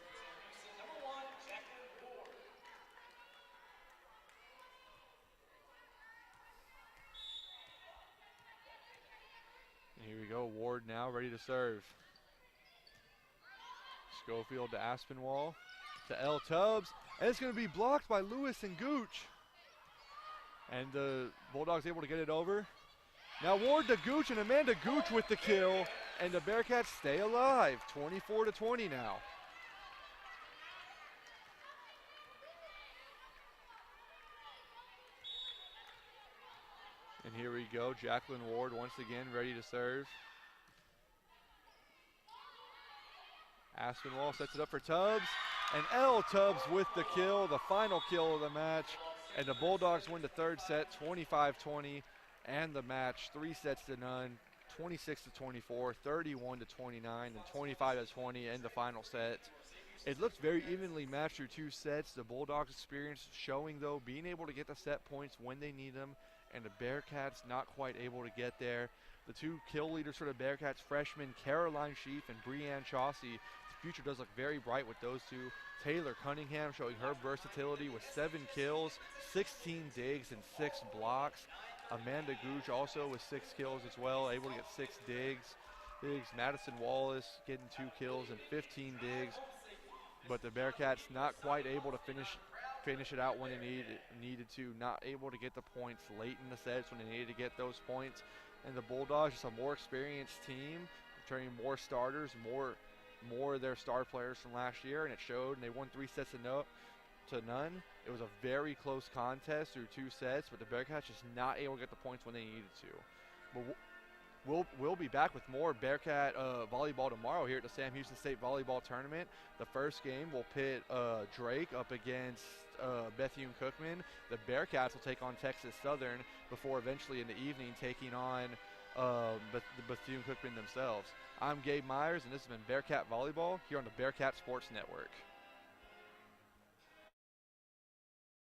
And here we go, Ward now ready to serve. Schofield to Aspinwall, to L. Tubbs, and it's going to be blocked by Lewis and Gooch. And the Bulldogs able to get it over. Now Ward to Gooch, and Amanda Gooch with the kill, and the Bearcats stay alive, 24-20 now. And here we go, Jacqueline Ward once again ready to serve. Aspinwall sets it up for Tubbs, and L. Tubbs with the kill, the final kill of the match, and the Bulldogs win the third set, 25-20. And the match 3 sets to none, 26-24, 31-29, and 25-20 in the final set. It looks very evenly matched through 2 sets. The Bulldogs' experience showing, though, being able to get the set points when they need them, and the Bearcats not quite able to get there. The 2 kill leaders for the Bearcats, freshmen Caroline Sheaf and Brianne Chauncey. The future does look very bright with those 2. Taylor Cunningham showing her versatility with 7 kills, 16 digs, and 6 blocks. Amanda Gooch also with 6 kills as well, able to get 6 digs. Madison Wallace getting 2 kills and 15 digs. But the Bearcats not quite able to finish it out when they needed to. Not able to get the points late in the sets when they needed to get those points. And the Bulldogs, just a more experienced team, returning more starters, more of their star players from last year, and it showed. And they won 3 sets to none. It was a very close contest through 2 sets, but the Bearcats just not able to get the points when they needed to. But we'll be back with more Bearcat volleyball tomorrow here at the Sam Houston State Volleyball Tournament. The first game will pit Drake up against Bethune-Cookman. The Bearcats will take on Texas Southern before eventually in the evening taking on the Bethune-Cookman themselves. I'm Gabe Myers, and this has been Bearcat Volleyball here on the Bearcat Sports Network.